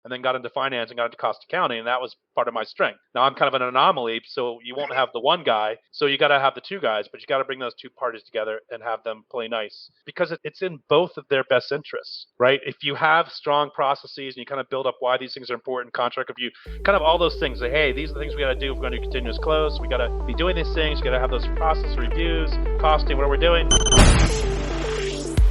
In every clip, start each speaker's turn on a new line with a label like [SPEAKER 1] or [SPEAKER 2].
[SPEAKER 1] and then got into finance and got into cost accounting, and that was part of my strength. Now I'm kind of an anomaly, so you won't have the one guy, so you got to have the two guys, but you got to bring those two parties together and have them play nice because it's in both of their best interests, right? If you have strong processes and you kind of build up why these things are important, contract review, kind of all those things, say, hey, these are the things we got to do if we're going to do continuous close. We got to be doing these things. You got to have those process reviews, costing, what are we doing?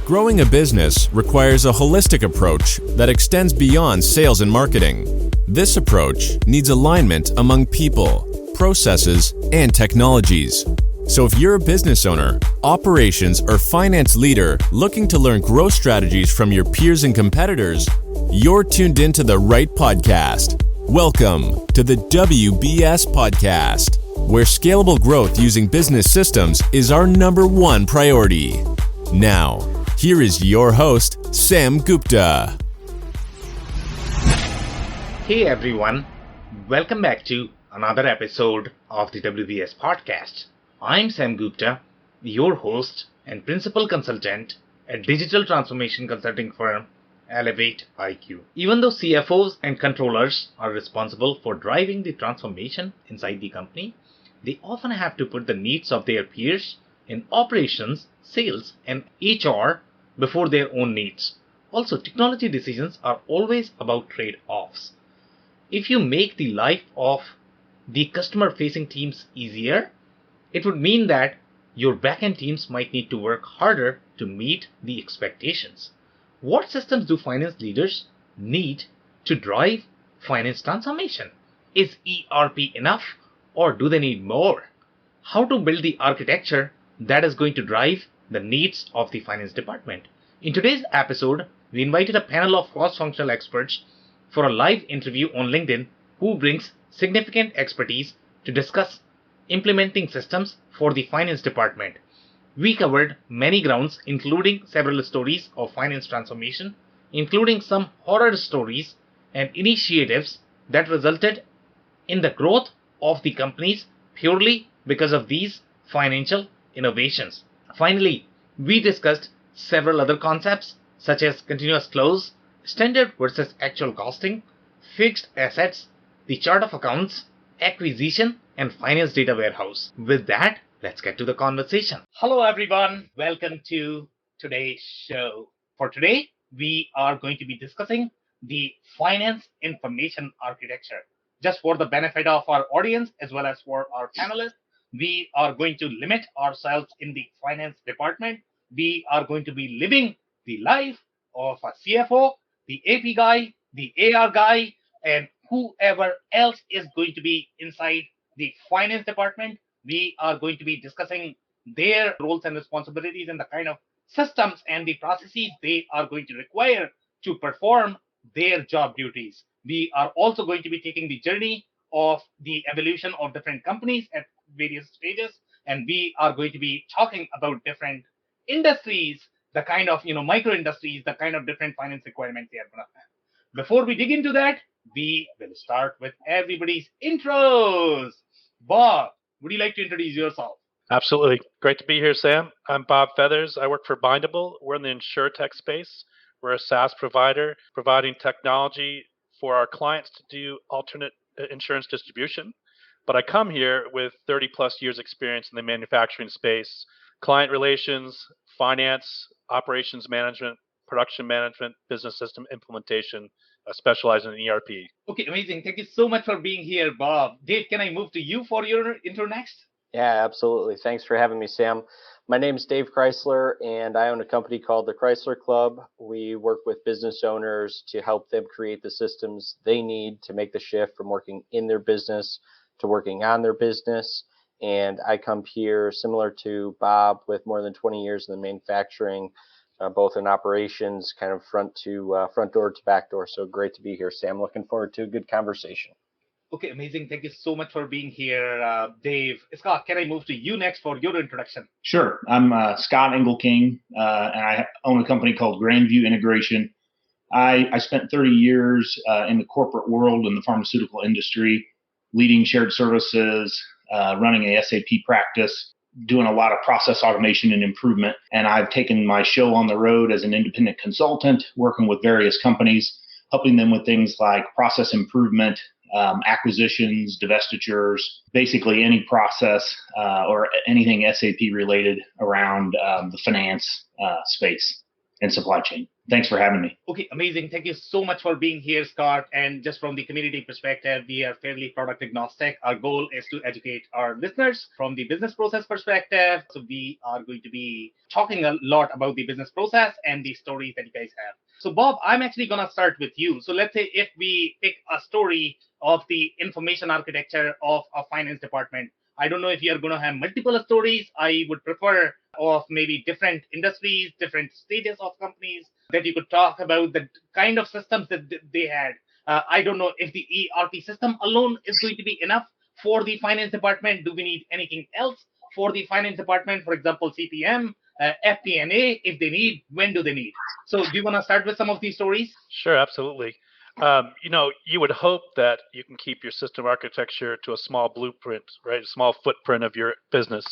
[SPEAKER 2] Growing a business requires a holistic approach that extends beyond sales and marketing. This approach needs alignment among people, processes, and technologies. So if you're a business owner, operations, or finance leader looking to learn growth strategies from your peers and competitors, you're tuned into the right podcast. Welcome to the WBS Podcast, where scalable growth using business systems is our number one priority. Now, here is your host, Sam Gupta.
[SPEAKER 3] Hey everyone, welcome back to another episode of the WBS Podcast. I'm Sam Gupta, your host and principal consultant at digital transformation consulting firm Elevate IQ. Even though CFOs and controllers are responsible for driving the transformation inside the company, they often have to put the needs of their peers in operations, sales, and HR before their own needs. Also, technology decisions are always about trade-offs. If you make the life of the customer-facing teams easier, it would mean that your backend teams might need to work harder to meet the expectations. What systems do finance leaders need to drive finance transformation? Is ERP enough, or do they need more? How to build the architecture that is going to drive the needs of the finance department. In today's episode, we invited a panel of cross-functional experts for a live interview on LinkedIn who brings significant expertise to discuss implementing systems for the finance department. We covered many grounds, including several stories of finance transformation, including some horror stories and initiatives that resulted in the growth of the companies purely because of these financial innovations. Finally, we discussed several other concepts such as continuous close, standard versus actual costing, fixed assets, the chart of accounts, acquisition, and finance data warehouse. With that, let's get to the conversation. Hello everyone, welcome to today's show. For today, we are going to be discussing the finance information architecture. Just for the benefit of our audience as well as for our panelists, we are going to limit ourselves in the finance department. We are going to be living the life of a CFO, the AP guy, the AR guy, and whoever else is going to be inside the finance department. We are going to be discussing their roles and responsibilities and the kind of systems and the processes they are going to require to perform their job duties. We are also going to be taking the journey of the evolution of different companies at various stages, and we are going to be talking about different industries, the kind of micro industries, the kind of different finance requirements they are going to have. Before we dig into that, we will start with everybody's intros. Bob, would you like to introduce yourself?
[SPEAKER 1] Absolutely. Great to be here, Sam. I'm Bob Feathers. I work for Bindable. We're in the insurtech space. We're a SaaS provider providing technology for our clients to do alternate insurance distribution. But I come here with 30 plus years experience in the manufacturing space, client relations, finance, operations management, production management, business system implementation, specializing in ERP.
[SPEAKER 3] Okay, amazing. Thank you so much for being here, Bob. Dave, can I move to you for your intro next?
[SPEAKER 4] Yeah, absolutely. Thanks for having me, Sam. My name is Dave Chrysler, and I own a company called the Chrysler Club. We work with business owners to help them create the systems they need to make the shift from working in their business to working on their business. And I come here similar to Bob with more than 20 years in the manufacturing, both in operations, kind of front door to back door. So great to be here, Sam. Looking forward to a good conversation.
[SPEAKER 3] Okay, amazing. Thank you so much for being here, Dave. Scott, can I move to you next for your introduction?
[SPEAKER 5] Sure. I'm Scott Engelking, and I own a company called Grandview Integration. I spent 30 years in the corporate world in the pharmaceutical industry, leading shared services, running a SAP practice, doing a lot of process automation and improvement. And I've taken my show on the road as an independent consultant, working with various companies. helping them with things like process improvement, acquisitions, divestitures, basically any process or anything SAP related around the finance space and supply chain. Thanks for having me.
[SPEAKER 3] Okay, amazing. Thank you so much for being here, Scott. And just from the community perspective, we are fairly product agnostic. Our goal is to educate our listeners from the business process perspective. So we are going to be talking a lot about the business process and the stories that you guys have. So Bob, I'm actually going to start with you. So let's say if we pick a story of the information architecture of a finance department, I don't know if you're going to have multiple stories. I would prefer of maybe different industries, different stages of companies that you could talk about the kind of systems that they had. I don't know if the ERP system alone is going to be enough for the finance department. Do we need anything else for the finance department? For example, CPM, FP&A, if they need, when do they need? So do you want to start with some of these stories?
[SPEAKER 1] Sure, absolutely. You would hope that you can keep your system architecture to a small blueprint, right? A small footprint of your business.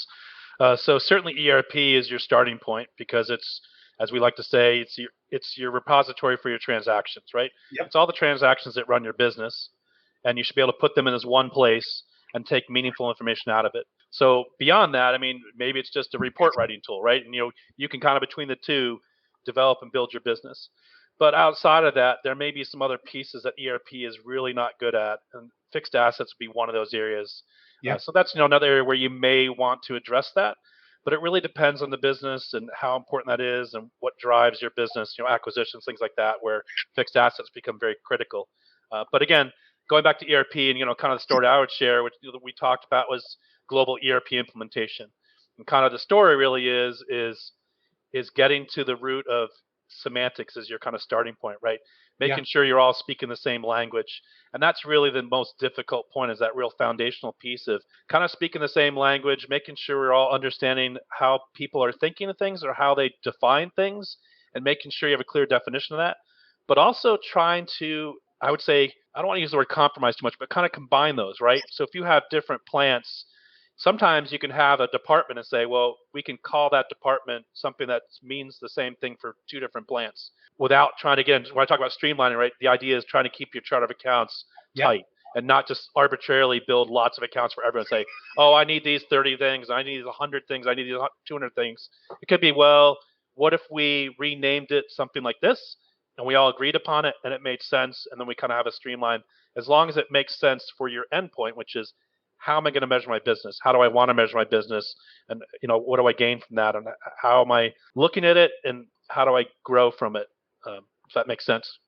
[SPEAKER 1] So certainly ERP is your starting point because it's, as we like to say, it's your repository for your transactions, right?
[SPEAKER 3] Yep.
[SPEAKER 1] It's all the transactions that run your business, and you should be able to put them in this one place and take meaningful information out of it. So beyond that, I mean, maybe it's just a report writing tool, right? And you can kind of between the two develop and build your business. But outside of that, there may be some other pieces that ERP is really not good at, and fixed assets would be one of those areas.
[SPEAKER 3] Yeah.
[SPEAKER 1] So that's another area where you may want to address that, but it really depends on the business and how important that is and what drives your business. Acquisitions, things like that, where fixed assets become very critical. But again, going back to ERP and kind of the story I would share, which we talked about, was global ERP implementation, and kind of the story really is getting to the root of semantics as your kind of starting point, right? Making sure you're all speaking the same language. And that's really the most difficult point, is that real foundational piece of kind of speaking the same language, making sure we're all understanding how people are thinking of things or how they define things, and making sure you have a clear definition of that. But also trying to, I would say, I don't want to use the word compromise too much, but kind of combine those, right? So if you have different plants, sometimes you can have a department and say, well, we can call that department something that means the same thing for two different plants without trying to get, when I talk about streamlining, right, the idea is trying to keep your chart of accounts tight and not just arbitrarily build lots of accounts for everyone. Say, oh, I need these 30 things, I need 100 things, I need these 200 things. It could be, well, what if we renamed it something like this and we all agreed upon it and it made sense, and then we kind of have a streamline, as long as it makes sense for your endpoint, which is, how am I going to measure my business? How do I want to measure my business? And what do I gain from that? And how am I looking at it? And how do I grow from it? If that makes sense,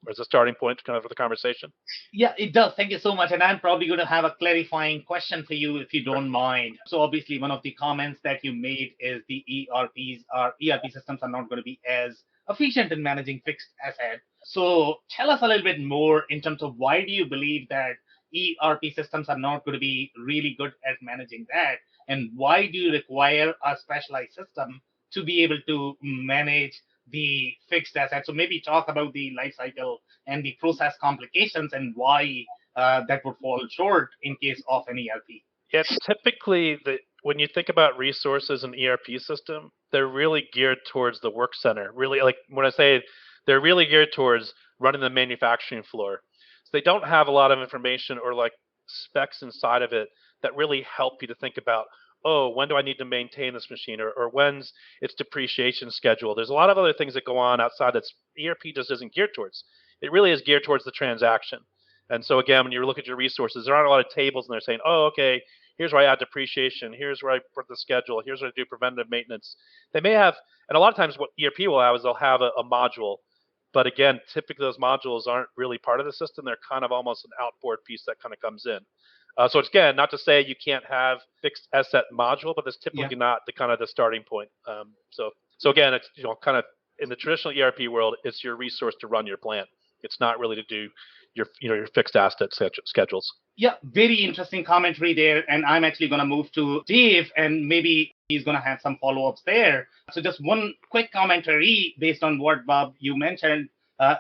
[SPEAKER 1] or as a starting point kind of for the conversation.
[SPEAKER 3] Yeah, it does. Thank you so much. And I'm probably going to have a clarifying question for you, if you don't mind. So obviously, one of the comments that you made is the ERP systems are not going to be as efficient in managing fixed asset. So tell us a little bit more in terms of why do you believe that ERP systems are not going to be really good at managing that, and why do you require a specialized system to be able to manage the fixed asset? So maybe talk about the life cycle and the process complications and why that would fall short in case of an ERP.
[SPEAKER 1] Yeah, typically when you think about resources in ERP system, they're really geared towards the work center. Really, like when I say they're really geared towards running the manufacturing floor. They don't have a lot of information or like specs inside of it that really help you to think about, oh, when do I need to maintain this machine, or when's its depreciation schedule. There's a lot of other things that go on outside that ERP just isn't geared towards. It really is geared towards the transaction. And so again, when you look at your resources, there aren't a lot of tables and they're saying, oh, okay, here's where I add depreciation, here's where I put the schedule, here's where I do preventative maintenance. They may have, and a lot of times what ERP will have is they'll have a module. But again, typically those modules aren't really part of the system. They're kind of almost an outboard piece that kind of comes in. So it's, again, not to say you can't have fixed asset module, but that's typically not the kind of the starting point. So again, it's kind of in the traditional ERP world, it's your resource to run your plant. It's not really to do your fixed asset schedules.
[SPEAKER 3] Yeah, very interesting commentary there. And I'm actually going to move to Dave, and maybe he's going to have some follow-ups there. So just one quick commentary based on what, Bob, you mentioned.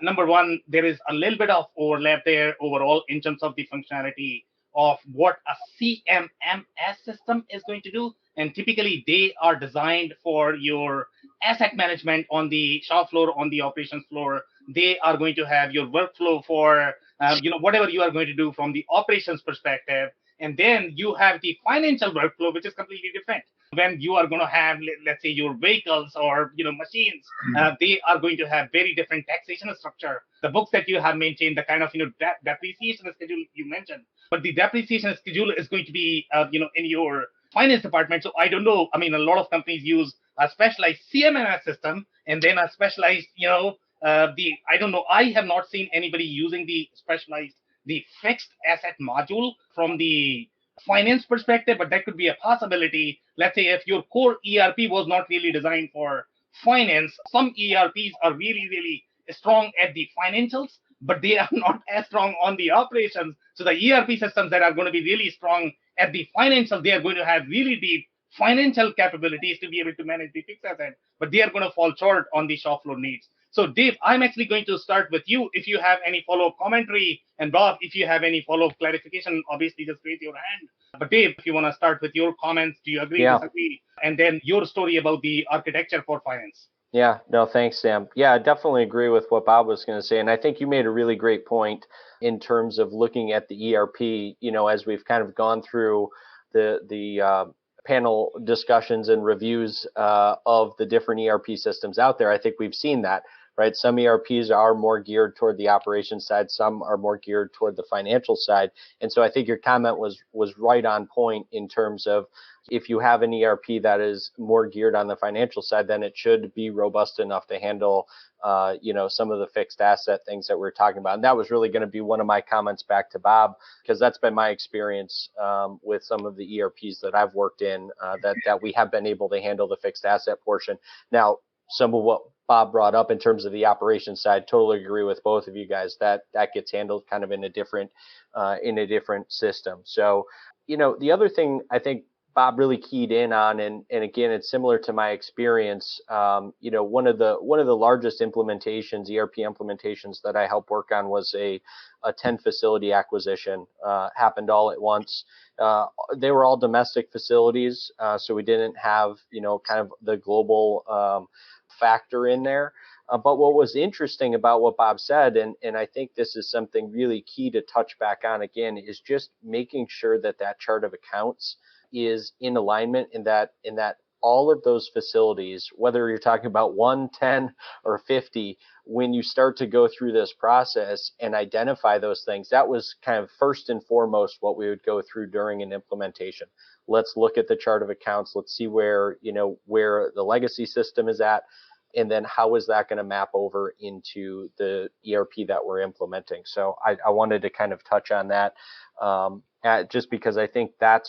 [SPEAKER 3] Number one, there is a little bit of overlap there overall in terms of the functionality of what a CMMS system is going to do. And typically, they are designed for your asset management on the shop floor, on the operations floor. They are going to have your workflow for whatever you are going to do from the operations perspective. And then you have the financial workflow, which is completely different. When you are going to have, let's say, your vehicles or machines, they are going to have very different taxation structure. The books that you have maintained, the kind of depreciation schedule you mentioned, but the depreciation schedule is going to be in your finance department. So I don't know. I mean, a lot of companies use a specialized CMMS system and then a specialized, I don't know. I have not seen anybody using the fixed asset module from the finance perspective, but that could be a possibility. Let's say if your core ERP was not really designed for finance, some ERPs are really, really strong at the financials, but they are not as strong on the operations. So the ERP systems that are going to be really strong at the financials, they are going to have really deep financial capabilities to be able to manage the fixed asset, but they are going to fall short on the shop floor needs. So Dave, I'm actually going to start with you. If you have any follow-up commentary, and Bob, if you have any follow-up clarification, obviously just raise your hand. But Dave, if you want to start with your comments, do you agree, disagree? And then your story about the architecture for finance.
[SPEAKER 4] Yeah, no, thanks, Sam. Yeah, I definitely agree with what Bob was going to say. And I think you made a really great point in terms of looking at the ERP, as we've kind of gone through the panel discussions and reviews of the different ERP systems out there. I think we've seen that, right? Some ERPs are more geared toward the operations side. Some are more geared toward the financial side. And so I think your comment was right on point in terms of if you have an ERP that is more geared on the financial side, then it should be robust enough to handle, some of the fixed asset things that we're talking about. And that was really going to be one of my comments back to Bob, because that's been my experience with some of the ERPs that I've worked in, that we have been able to handle the fixed asset portion. Now, some of what Bob brought up in terms of the operations side, totally agree with both of you guys. That gets handled kind of in a different system. So, the other thing I think Bob really keyed in on, and again, it's similar to my experience. One of the largest implementations, ERP implementations that I helped work on was a 10 facility acquisition. Happened all at once. They were all domestic facilities, so we didn't have kind of the global factor in there. But what was interesting about what Bob said, and I think this is something really key to touch back on again, is just making sure that chart of accounts is in alignment, in that all of those facilities, whether you're talking about 1, 10, or 50, when you start to go through this process and identify those things, that was kind of first and foremost what we would go through during an implementation. Let's look at the chart of accounts. Let's see where the legacy system is at. And then how is that going to map over into the ERP that we're implementing? So I wanted to kind of touch on that just because I think that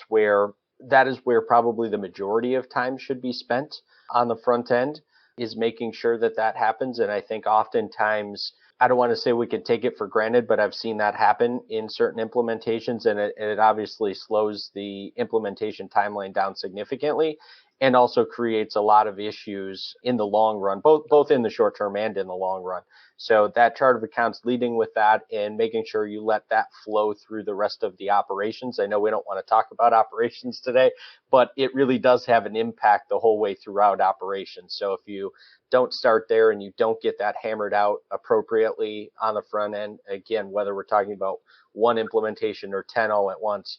[SPEAKER 4] is where probably the majority of time should be spent on the front end, is making sure that happens. And I think oftentimes, I don't want to say we can take it for granted, but I've seen that happen in certain implementations, and it obviously slows the implementation timeline down significantly, and also creates a lot of issues in the long run, both in the short term and in the long run. So that chart of accounts, leading with that and making sure you let that flow through the rest of the operations. I know we don't want to talk about operations today, but it really does have an impact the whole way throughout operations. So if you don't start there and you don't get that hammered out appropriately on the front end, again, whether we're talking about one implementation or 10 all at once,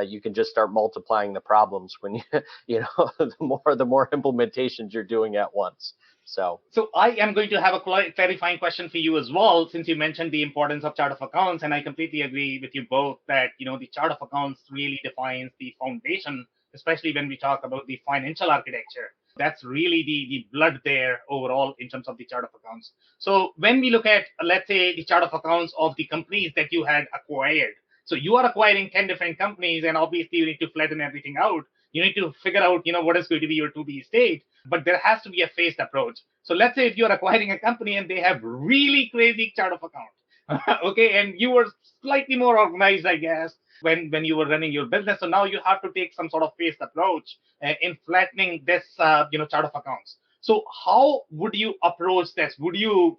[SPEAKER 4] you can just start multiplying the problems when the more implementations you're doing at once. So
[SPEAKER 3] I am going to have a clarifying question for you as well, since you mentioned the importance of chart of accounts, and I completely agree with you both that the chart of accounts really defines the foundation, especially when we talk about the financial architecture. That's really the blood there overall in terms of the chart of accounts. So when we look at, let's say, the chart of accounts of the companies that you had acquired, so you are acquiring 10 different companies, and obviously you need to flatten everything out. You need to figure out, what is going to be your to-be state, but there has to be a phased approach. So let's say if you're acquiring a company and they have really crazy chart of account, okay, and you were slightly more organized, I guess, when you were running your business. So now you have to take some sort of phased approach in flattening this, chart of accounts. So how would you approach this? Would you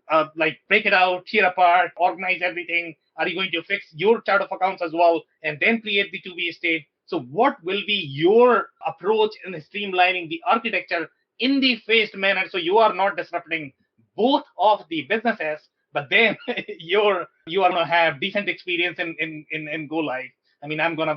[SPEAKER 3] break it out, tear apart, organize everything? Are you going to fix your chart of accounts as well and then create the to-be state? So what will be your approach in streamlining the architecture in the phased manner, so you are not disrupting both of the businesses, but then you are gonna have decent experience in Go Live. I mean, I'm gonna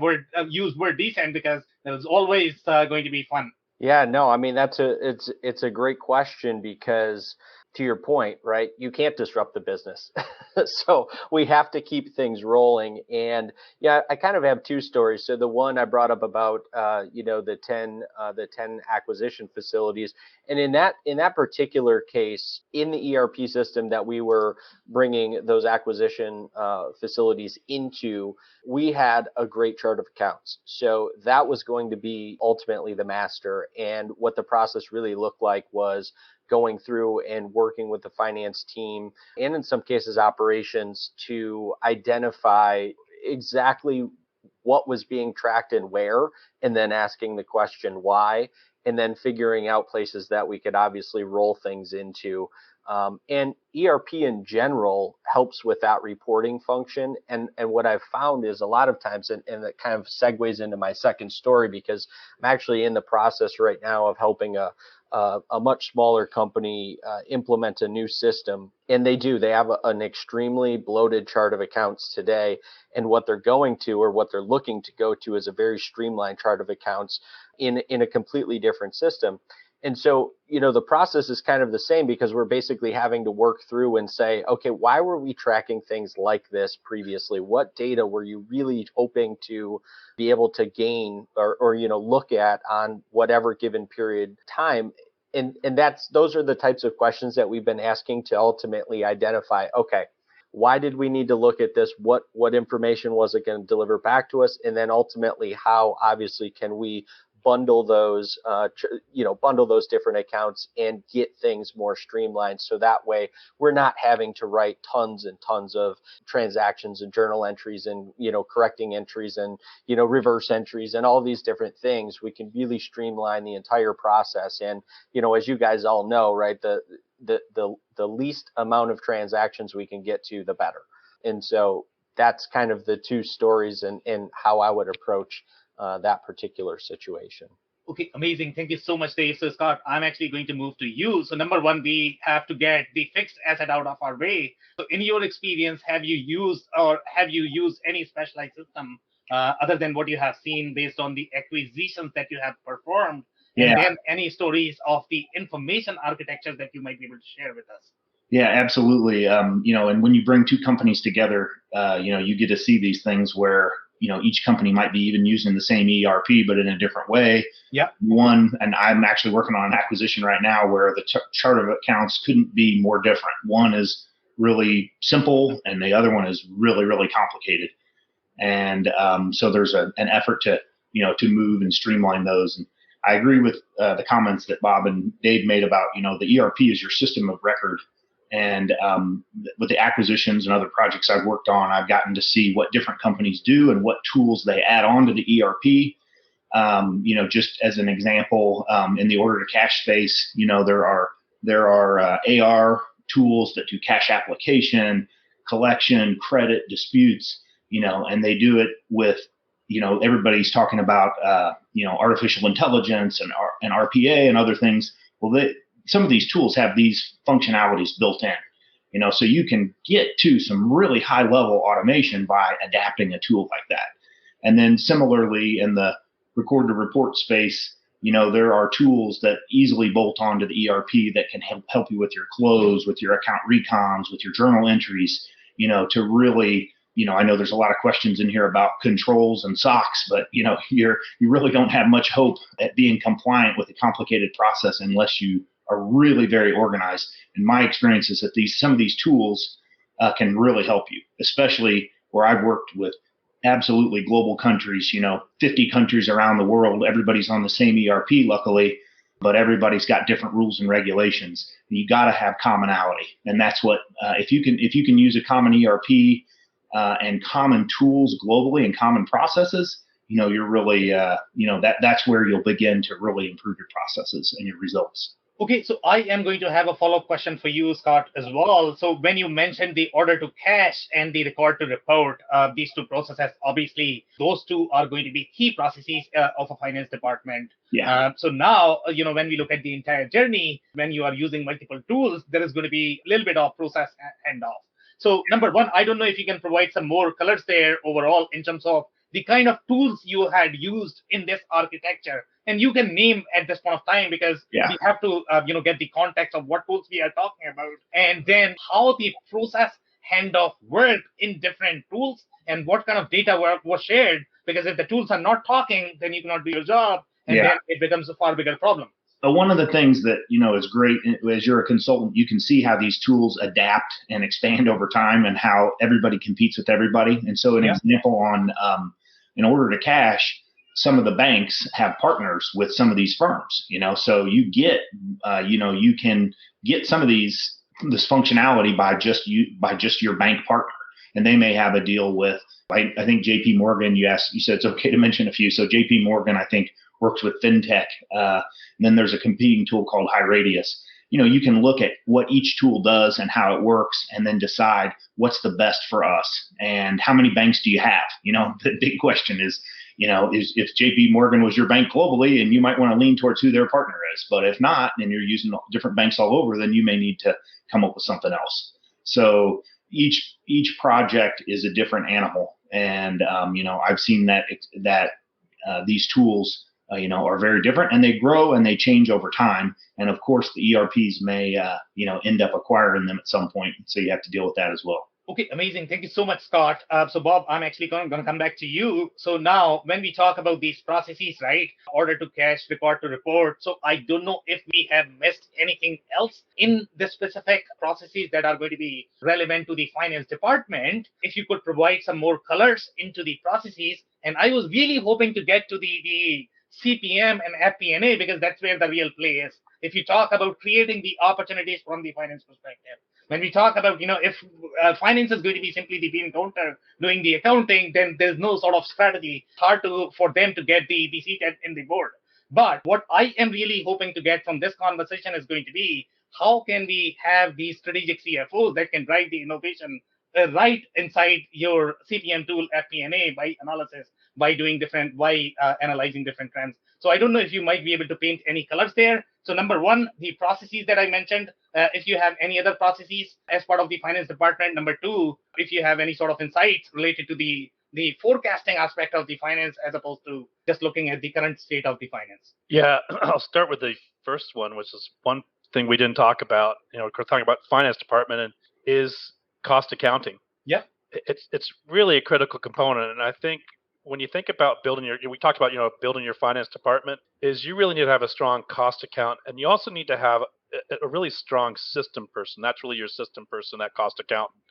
[SPEAKER 3] use word decent because there's always going to be fun.
[SPEAKER 4] Yeah, no, I mean it's a great question because to your point, right? You can't disrupt the business. So we have to keep things rolling. And yeah, I kind of have two stories. So the one I brought up about the 10 acquisition facilities. And in that particular case, in the ERP system that we were bringing those acquisition facilities into, we had a great chart of accounts. So that was going to be ultimately the master. And what the process really looked like was going through and working with the finance team and in some cases operations to identify exactly what was being tracked and where, and then asking the question why, and then figuring out places that we could obviously roll things into. And ERP in general helps with that reporting function. And what I've found is a lot of times, and it kind of segues into my second story, because I'm actually in the process right now of helping a much smaller company implement a new system. And they have an extremely bloated chart of accounts today. And what they're going to, or what they're looking to go to, is a very streamlined chart of accounts in a completely different system. And so, the process is kind of the same, because we're basically having to work through and say, okay, why were we tracking things like this previously? What data were you really hoping to be able to gain or look at on whatever given period time? And those are the types of questions that we've been asking to ultimately identify, okay, why did we need to look at this? What information was it going to deliver back to us? And then ultimately, how obviously can we bundle those different accounts and get things more streamlined, so that way we're not having to write tons and tons of transactions and journal entries and correcting entries and reverse entries and all these different things. We can really streamline the entire process. And as you guys all know, right, the least amount of transactions we can get to, the better. And so that's kind of the two stories and how I would approach that particular situation.
[SPEAKER 3] Okay, amazing. Thank you so much, Dave. So, Scott, I'm actually going to move to you. So, number one, we have to get the fixed asset out of our way. So, in your experience, have you used any specialized system other than what you have seen based on the acquisitions that you have performed?
[SPEAKER 5] Yeah.
[SPEAKER 3] And then any stories of the information architecture that you might be able to share with us?
[SPEAKER 5] Yeah, absolutely. And when you bring two companies together, you get to see these things where each company might be even using the same ERP, but in a different way.
[SPEAKER 3] Yeah.
[SPEAKER 5] And I'm actually working on an acquisition right now where the chart of accounts couldn't be more different. One is really simple, and the other one is really, really complicated. And so there's an effort to move and streamline those. And I agree with the comments that Bob and Dave made about the ERP is your system of record. And with the acquisitions and other projects I've worked on, I've gotten to see what different companies do and what tools they add on to the ERP. Just as an example, in the order to cash space, there are AR tools that do cash application, collection, credit, disputes, and they do it with, everybody's talking about, artificial intelligence and RPA and other things. Well, some of these tools have these functionalities built in, so you can get to some really high level automation by adapting a tool like that. And then similarly in the record to report space, there are tools that easily bolt onto the ERP that can help you with your close, with your account recons, with your journal entries, to really, I know there's a lot of questions in here about controls and SOX, but you really don't have much hope at being compliant with a complicated process unless you are really very organized. And my experience is that some of these tools can really help you, especially where I've worked with absolutely global countries, 50 countries around the world. Everybody's on the same ERP, luckily, but everybody's got different rules and regulations. You got to have commonality. And that's what, if you can use a common ERP and common tools globally and common processes, you're really, that's where you'll begin to really improve your processes and your results.
[SPEAKER 3] Okay, so I am going to have a follow-up question for you, Scott, as well. So when you mentioned the order to cash and the record to report, these two processes, obviously, those two are going to be key processes of a finance department.
[SPEAKER 5] Yeah.
[SPEAKER 3] So now, when we look at the entire journey, when you are using multiple tools, there is going to be a little bit of process handoff. So number one, I don't know if you can provide some more colors there overall in terms of the kind of tools you had used in this architecture, and you can name at this point of time because we have to get the context of what tools we are talking about, and then how the process handoff worked in different tools and what kind of data was shared, because if the tools are not talking, then you cannot do your job, and then it becomes a far bigger problem.
[SPEAKER 5] One of the things that is great as you're a consultant, you can see how these tools adapt and expand over time and how everybody competes with everybody. And so an example on in order to cash, some of the banks have partners with some of these firms, so you get you can get some of this functionality by just your bank partner, and they may have a deal with, I think JP Morgan, you said it's okay to mention a few. So JP Morgan, I think, works with FinTech. And then there's a competing tool called HighRadius. You can look at what each tool does and how it works, and then decide what's the best for us and how many banks do you have. The big question is, if JP Morgan was your bank globally, and you might want to lean towards who their partner is. But if not, and you're using different banks all over, then you may need to come up with something else. So each project is a different animal. And, I've seen that these tools are very different, and they grow and they change over time. And of course, the ERPs may, end up acquiring them at some point. So you have to deal with that as well.
[SPEAKER 3] Okay, amazing. Thank you so much, Scott. So Bob, I'm actually going to come back to you. So now when we talk about these processes, right, order to cash, record to report. So I don't know if we have missed anything else in the specific processes that are going to be relevant to the finance department. If you could provide some more colors into the processes. And I was really hoping to get to the CPM and FP&A, because that's where the real play is. If you talk about creating the opportunities from the finance perspective, when we talk about, if finance is going to be simply the bean counter doing the accounting, then there's no sort of strategy. It's hard for them to get the seat in the board. But what I am really hoping to get from this conversation is going to be, how can we have these strategic CFOs that can drive the innovation right inside your CPM tool, FP&A, by analysis, by analyzing different trends. So I don't know if you might be able to paint any colors there. So number one, the processes that I mentioned, if you have any other processes as part of the finance department. Number two, if you have any sort of insights related to the forecasting aspect of the finance, as opposed to just looking at the current state of the finance.
[SPEAKER 1] Yeah, I'll start with the first one, which is one thing we didn't talk about. We're talking about finance department, and is cost accounting.
[SPEAKER 3] Yeah.
[SPEAKER 1] It's really a critical component. And I think when you think about we talked about, building your finance department, is you really need to have a strong cost account. And you also need to have a really strong system person. That's really your system person, that cost accountant.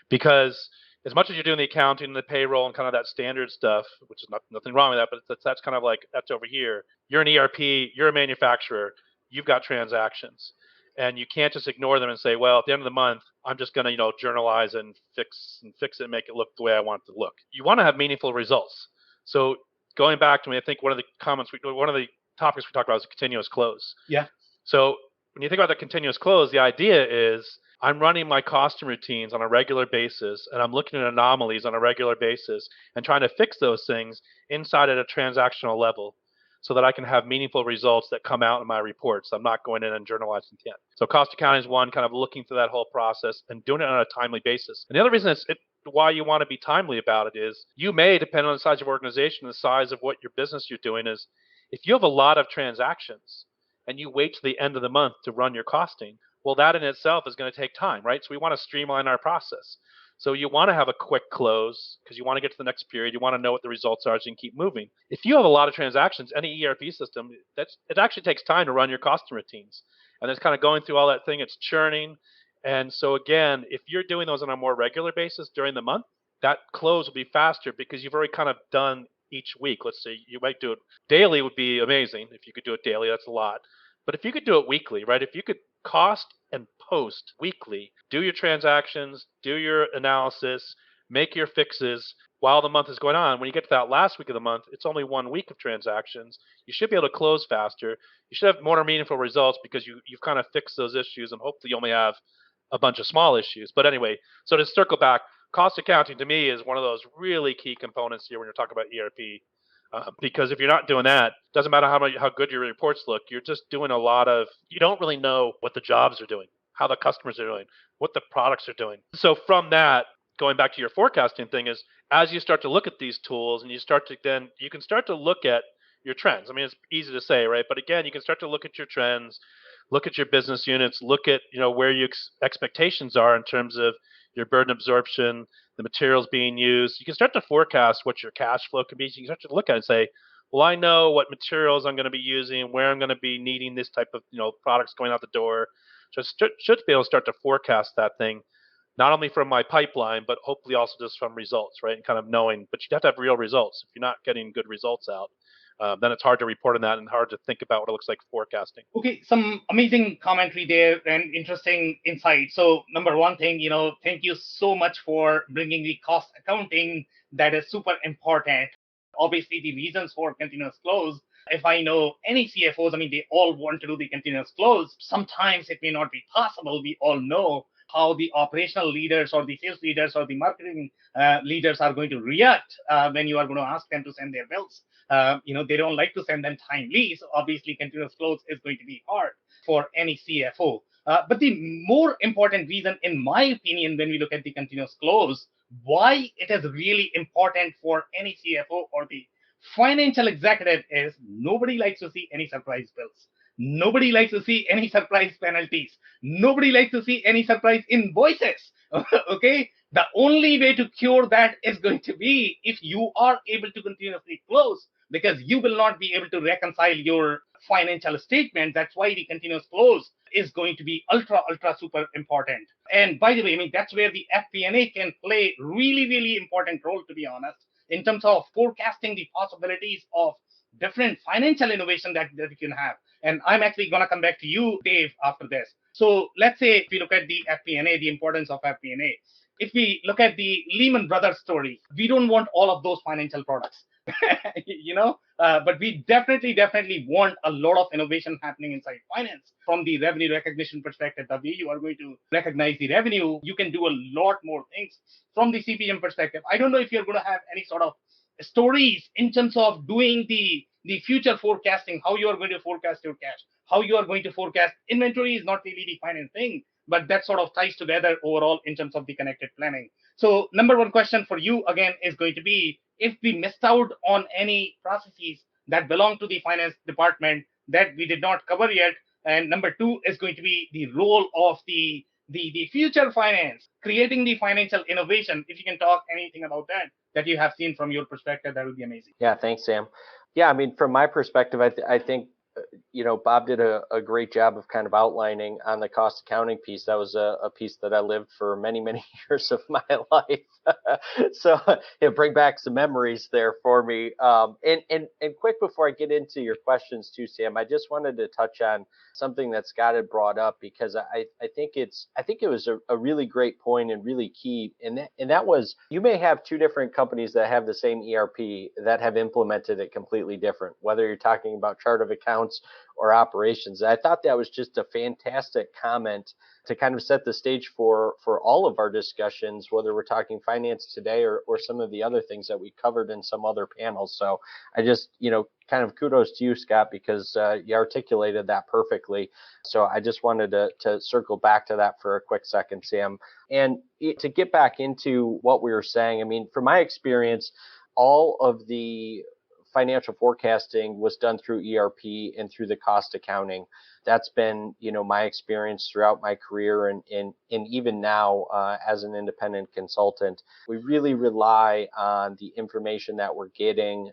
[SPEAKER 1] Because as much as you're doing the accounting and the payroll and kind of that standard stuff, which is nothing wrong with that, but that's kind of like, that's over here. You're an ERP, you're a manufacturer, you've got transactions. And you can't just ignore them and say, well, at the end of the month, I'm just going to, journalize and fix it and make it look the way I want it to look. You want to have meaningful results. So going back to me, I think one of the topics we talked about is a continuous close.
[SPEAKER 3] Yeah.
[SPEAKER 1] So when you think about the continuous close, the idea is I'm running my costing routines on a regular basis, and I'm looking at anomalies on a regular basis and trying to fix those things inside at a transactional level, so that I can have meaningful results that come out in my reports. I'm not going in and journalizing intent. So cost accounting is one, kind of looking through that whole process and doing it on a timely basis. And the other reason why you want to be timely about it is, you may, depend on the size of your organization, the size of what your business you're doing is, if you have a lot of transactions and you wait to the end of the month to run your costing, well, that in itself is going to take time, right? So we want to streamline our process. So you want to have a quick close because you want to get to the next period. You want to know what the results are so you can keep moving. If you have a lot of transactions, any ERP system, it actually takes time to run your costing routines. And it's kind of going through all that thing. It's churning. And so again, if you're doing those on a more regular basis during the month, that close will be faster because you've already kind of done each week. Let's say you might do it daily, would be amazing. If you could do it daily, that's a lot. But if you could do it weekly, right? If you could cost and post weekly, do your transactions, do your analysis, make your fixes while the month is going on. When you get to that last week of the month, it's only 1 week of transactions. You should be able to close faster. You should have more meaningful results because you've kind of fixed those issues, and hopefully you only have a bunch of small issues. But anyway, so to circle back, cost accounting to me is one of those really key components here when you're talking about ERP. Because if you're not doing that, doesn't matter how good your reports look, you're just doing you don't really know what the jobs are doing, how the customers are doing, what the products are doing. So from that, going back to your forecasting thing, is as you start to look at these tools and you can start to look at your trends. I mean, it's easy to say, right? But again, you can start to look at your trends, look at your business units, look at where your expectations are in terms of your burden absorption, the materials being used. You can start to forecast what your cash flow could be. So you can start to look at it and say, well, I know what materials I'm going to be using, where I'm going to be needing this type of products going out the door. So should be able to start to forecast that thing, not only from my pipeline, but hopefully also just from results, right? And kind of knowing, but you have to have real results. If you're not getting good results out, then it's hard to report on that and hard to think about what it looks like forecasting.
[SPEAKER 3] Okay, some amazing commentary there and interesting insight. So, number one thing, thank you so much for bringing the cost accounting. That is super important. Obviously, the reasons for continuous close. If I know any CFOs, I mean, they all want to do the continuous close. Sometimes it may not be possible. We all know how the operational leaders or the sales leaders or the marketing leaders are going to react when you are going to ask them to send their bills. They don't like to send them timely. So obviously, continuous close is going to be hard for any CFO. But the more important reason, in my opinion, when we look at the continuous close, why it is really important for any CFO or the financial executive is nobody likes to see any surprise bills. Nobody likes to see any surprise penalties. Nobody likes to see any surprise invoices. Okay? The only way to cure that is going to be if you are able to continuously close, because you will not be able to reconcile your financial statement. That's why the continuous close is going to be ultra super important. And by the way, I mean, that's where the FP&A can play really, really important role, to be honest, in terms of forecasting the possibilities of different financial innovation that we can have. And I'm actually going to come back to you, Dave, after this. So let's say if we look at the FP&A, the importance of FP&A. If we look at the Lehman Brothers story, we don't want all of those financial products. But we definitely want a lot of innovation happening inside finance. From the revenue recognition perspective, the way you are going to recognize the revenue, you can do a lot more things. From the CPM perspective, I don't know if you're going to have any sort of stories in terms of doing the future forecasting, how you are going to forecast your cash, how you are going to forecast inventory is not really the finance thing, but that sort of ties together overall in terms of the connected planning. So number one question for you again is going to be, if we missed out on any processes that belong to the finance department that we did not cover yet, and number two is going to be the role of the future finance, creating the financial innovation. If you can talk anything about that you have seen from your perspective, that would be amazing.
[SPEAKER 4] Yeah, thanks, Sam. Yeah, I mean, from my perspective, I think Bob did a great job of kind of outlining on the cost accounting piece. That was a piece that I lived for many years of my life. So it bring back some memories there for me. And quick before I get into your questions too, Sam, I just wanted to touch on something that Scott had brought up, because I think it was a really great point and really key. And that was, you may have two different companies that have the same ERP that have implemented it completely different, whether you're talking about chart of accounts or operations. I thought that was just a fantastic comment to kind of set the stage for all of our discussions, whether we're talking finance today or some of the other things that we covered in some other panels. So I just, kind of kudos to you, Scott, because you articulated that perfectly. So I just wanted to circle back to that for a quick second, Sam. And to get back into what we were saying, I mean, from my experience, all of the financial forecasting was done through ERP and through the cost accounting. That's been, my experience throughout my career, and even now as an independent consultant. We really rely on the information that we're getting,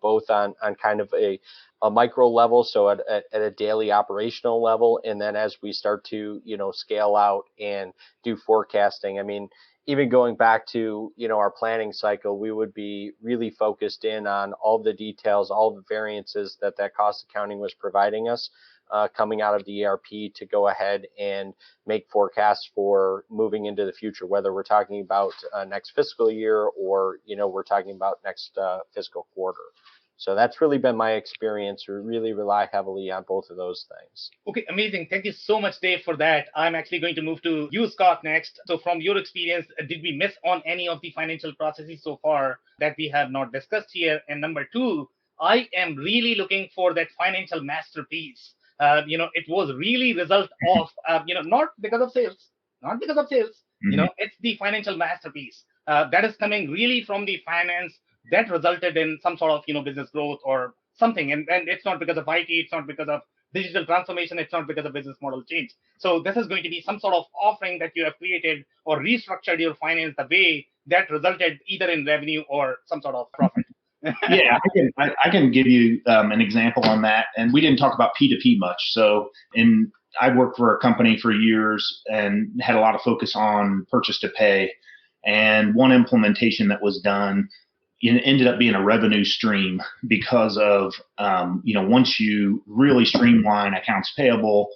[SPEAKER 4] both on kind of a micro level, so at a daily operational level, and then as we start to, scale out and do forecasting. I mean, even going back to, our planning cycle, we would be really focused in on all the details, all the variances that cost accounting was providing us coming out of the ERP to go ahead and make forecasts for moving into the future, whether we're talking about next fiscal year or, we're talking about next fiscal quarter. So that's really been my experience. We really rely heavily on both of those things.
[SPEAKER 3] Okay, amazing. Thank you so much, Dave, for that. I'm actually going to move to you, Scott, next. So from your experience, did we miss on any of the financial processes so far that we have not discussed here? And number two, I am really looking for that financial masterpiece. It was really result of, not because of sales, not because of sales.
[SPEAKER 5] Mm-hmm.
[SPEAKER 3] It's the financial masterpiece that is coming really from the finance that resulted in some sort of business growth or something. And it's not because of IT, it's not because of digital transformation, it's not because of business model change. So this is going to be some sort of offering that you have created or restructured your finance the way that resulted either in revenue or some sort of profit.
[SPEAKER 5] Yeah, I can give you an example on that. And we didn't talk about P2P much. So I worked for a company for years and had a lot of focus on purchase to pay. And one implementation that was done ended up being a revenue stream because of, once you really streamline accounts payable,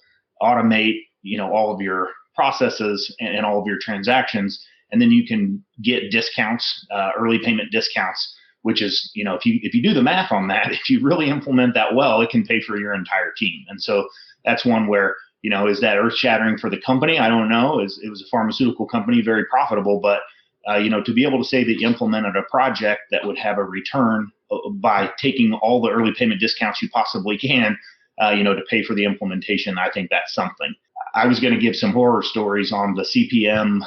[SPEAKER 5] automate, all of your processes and all of your transactions, and then you can get discounts, early payment discounts, which is, if you do the math on that, if you really implement that well, it can pay for your entire team. And so that's one where, is that earth shattering for the company? I don't know. It was a pharmaceutical company, very profitable, but to be able to say that you implemented a project that would have a return by taking all the early payment discounts you possibly can, to pay for the implementation, I think that's something. I was going to give some horror stories on the CPM,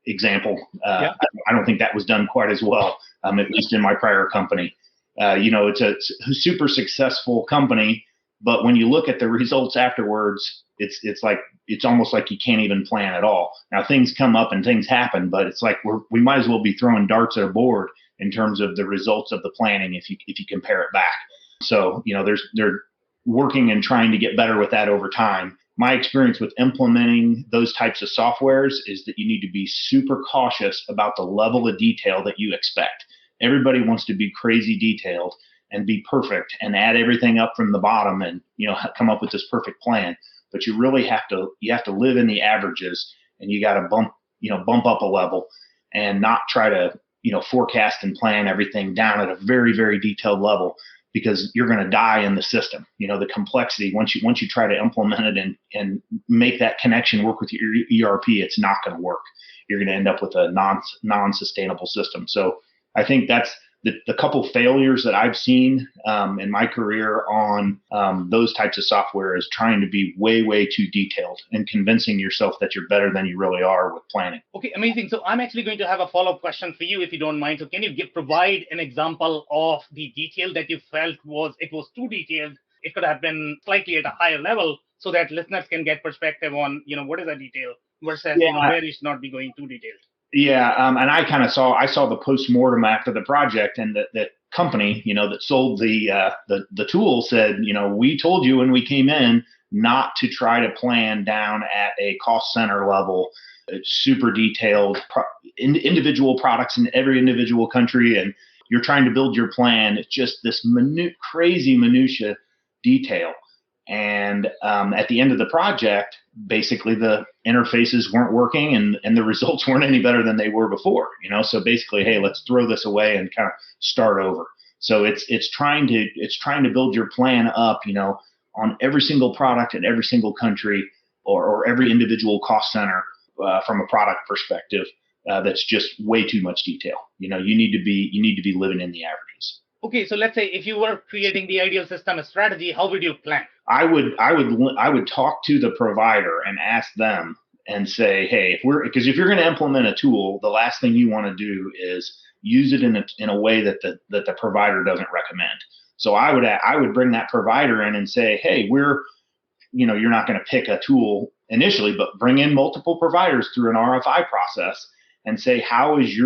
[SPEAKER 5] example.
[SPEAKER 3] Yeah.
[SPEAKER 5] I don't think that was done quite as well, at least in my prior company. It's a super successful company, but when you look at the results afterwards, it's almost like you can't even plan at all. Now things come up and things happen, but it's like we might as well be throwing darts at a board in terms of the results of the planning if you compare it back. So they're working and trying to get better with that over time. My experience with implementing those types of softwares is that you need to be super cautious about the level of detail that you expect. Everybody wants to be crazy detailed and be perfect and add everything up from the bottom and come up with this perfect plan. But you really have to live in the averages, and you got to bump up a level and not try to forecast and plan everything down at a very, very detailed level, because you're going to die in the system. The complexity, once you try to implement it and make that connection work with your ERP, it's not going to work. You're going to end up with a non-sustainable system. So I think that's the couple failures that I've seen in my career on those types of software is trying to be way, way too detailed and convincing yourself that you're better than you really are with planning.
[SPEAKER 3] Okay, amazing. So I'm actually going to have a follow-up question for you, if you don't mind. So can you provide an example of the detail that you felt was too detailed? It could have been slightly at a higher level so that listeners can get perspective on, what is a detail versus, where you should not be going too detailed.
[SPEAKER 5] Yeah, and I saw the post-mortem after the project, and the company, that sold the tool said, we told you when we came in not to try to plan down at a cost center level. It's super detailed, individual products in every individual country, and you're trying to build your plan. It's just this crazy minutia detail. And at the end of the project, basically the interfaces weren't working and the results weren't any better than they were before, So basically, hey, let's throw this away and kind of start over. So it's trying to build your plan up, on every single product in every single country or every individual cost center from a product perspective. That's just way too much detail. You need to be living in the averages.
[SPEAKER 3] Okay, so let's say if you were creating the ideal system strategy, how would you plan?
[SPEAKER 5] I would talk to the provider and ask them and say, hey, because if you're going to implement a tool, the last thing you want to do is use it in a way that the provider doesn't recommend. So I would bring that provider in and say, hey, you're not going to pick a tool initially, but bring in multiple providers through an RFI process and say, how is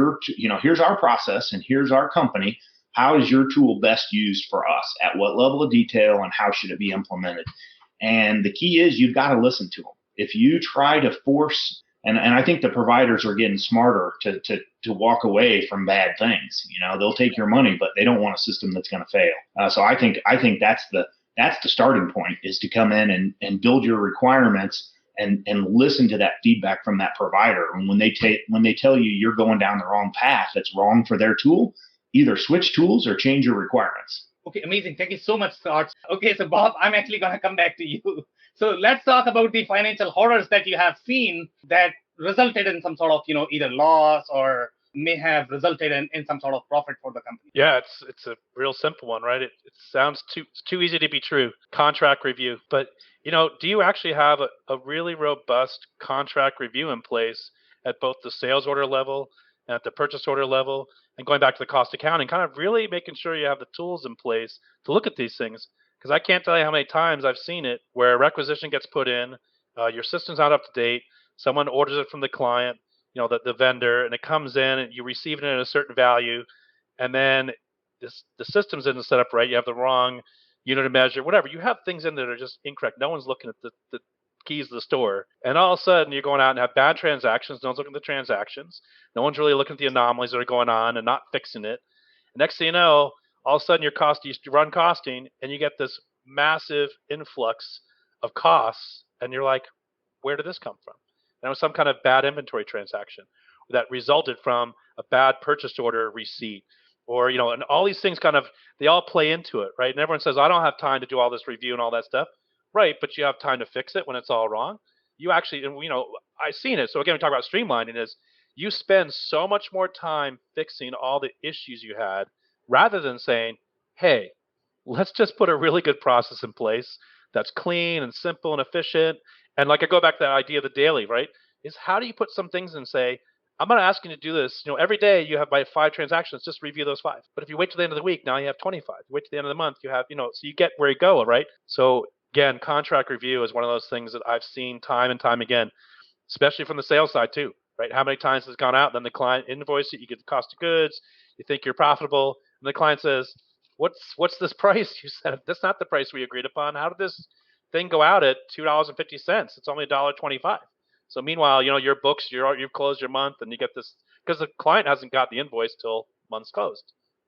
[SPEAKER 5] here's our process and here's our company. How is your tool best used for us? At what level of detail, and how should it be implemented? And the key is you've got to listen to them. If you try to force, and I think the providers are getting smarter to walk away from bad things. They'll take your money, but they don't want a system that's going to fail. So I think that's the starting point, is to come in and build your requirements and listen to that feedback from that provider. And when they tell you you're going down the wrong path, that's wrong for their tool, either switch tools or change your requirements.
[SPEAKER 3] Okay, amazing. Thank you so much, Scott. Okay, so Bob, I'm actually going to come back to you. So let's talk about the financial horrors that you have seen that resulted in some sort of, either loss or may have resulted in some sort of profit for the company.
[SPEAKER 1] Yeah, it's a real simple one, right? It sounds too easy to be true. Contract review. But, do you actually have a really robust contract review in place at both the sales order level and at the purchase order level? And going back to the cost accounting, kind of really making sure you have the tools in place to look at these things. Because I can't tell you how many times I've seen it where a requisition gets put in, your system's not up to date, someone orders it from the client, the vendor, and it comes in and you receive it at a certain value, and then the system's isn't set up right. You have the wrong unit of measure, whatever. You have things in there that are just incorrect. No one's looking at the keys to the store. And all of a sudden, you're going out and have bad transactions. No one's looking at the transactions. No one's really looking at the anomalies that are going on and not fixing it. And next thing you know, all of a sudden, you run costing, and you get this massive influx of costs, and you're like, where did this come from? And it was some kind of bad inventory transaction that resulted from a bad purchase order receipt, or and all these things they all play into it, right? And everyone says, I don't have time to do all this review and all that stuff, right? But you have time to fix it when it's all wrong. You actually, and I've seen it. So again, we talk about streamlining is you spend so much more time fixing all the issues you had rather than saying, hey, let's just put a really good process in place that's clean and simple and efficient. And like I go back to that idea of the daily, right? Is how do you put some things and say, I'm not asking you to do this. Every day you have 5 transactions, just review those 5. But if you wait till the end of the week, now you have 25. You wait till the end of the month, you have, so you get where you go, right? So again, contract review is one of those things that I've seen time and time again, especially from the sales side too, right? How many times has it gone out? Then the client invoice it, you get the cost of goods, you think you're profitable, and the client says, what's this price? You said, that's not the price we agreed upon. How did this thing go out at $2.50? It's only $1.25. So meanwhile, your books, you've closed your month, and you get this because the client hasn't got the invoice till month's closed.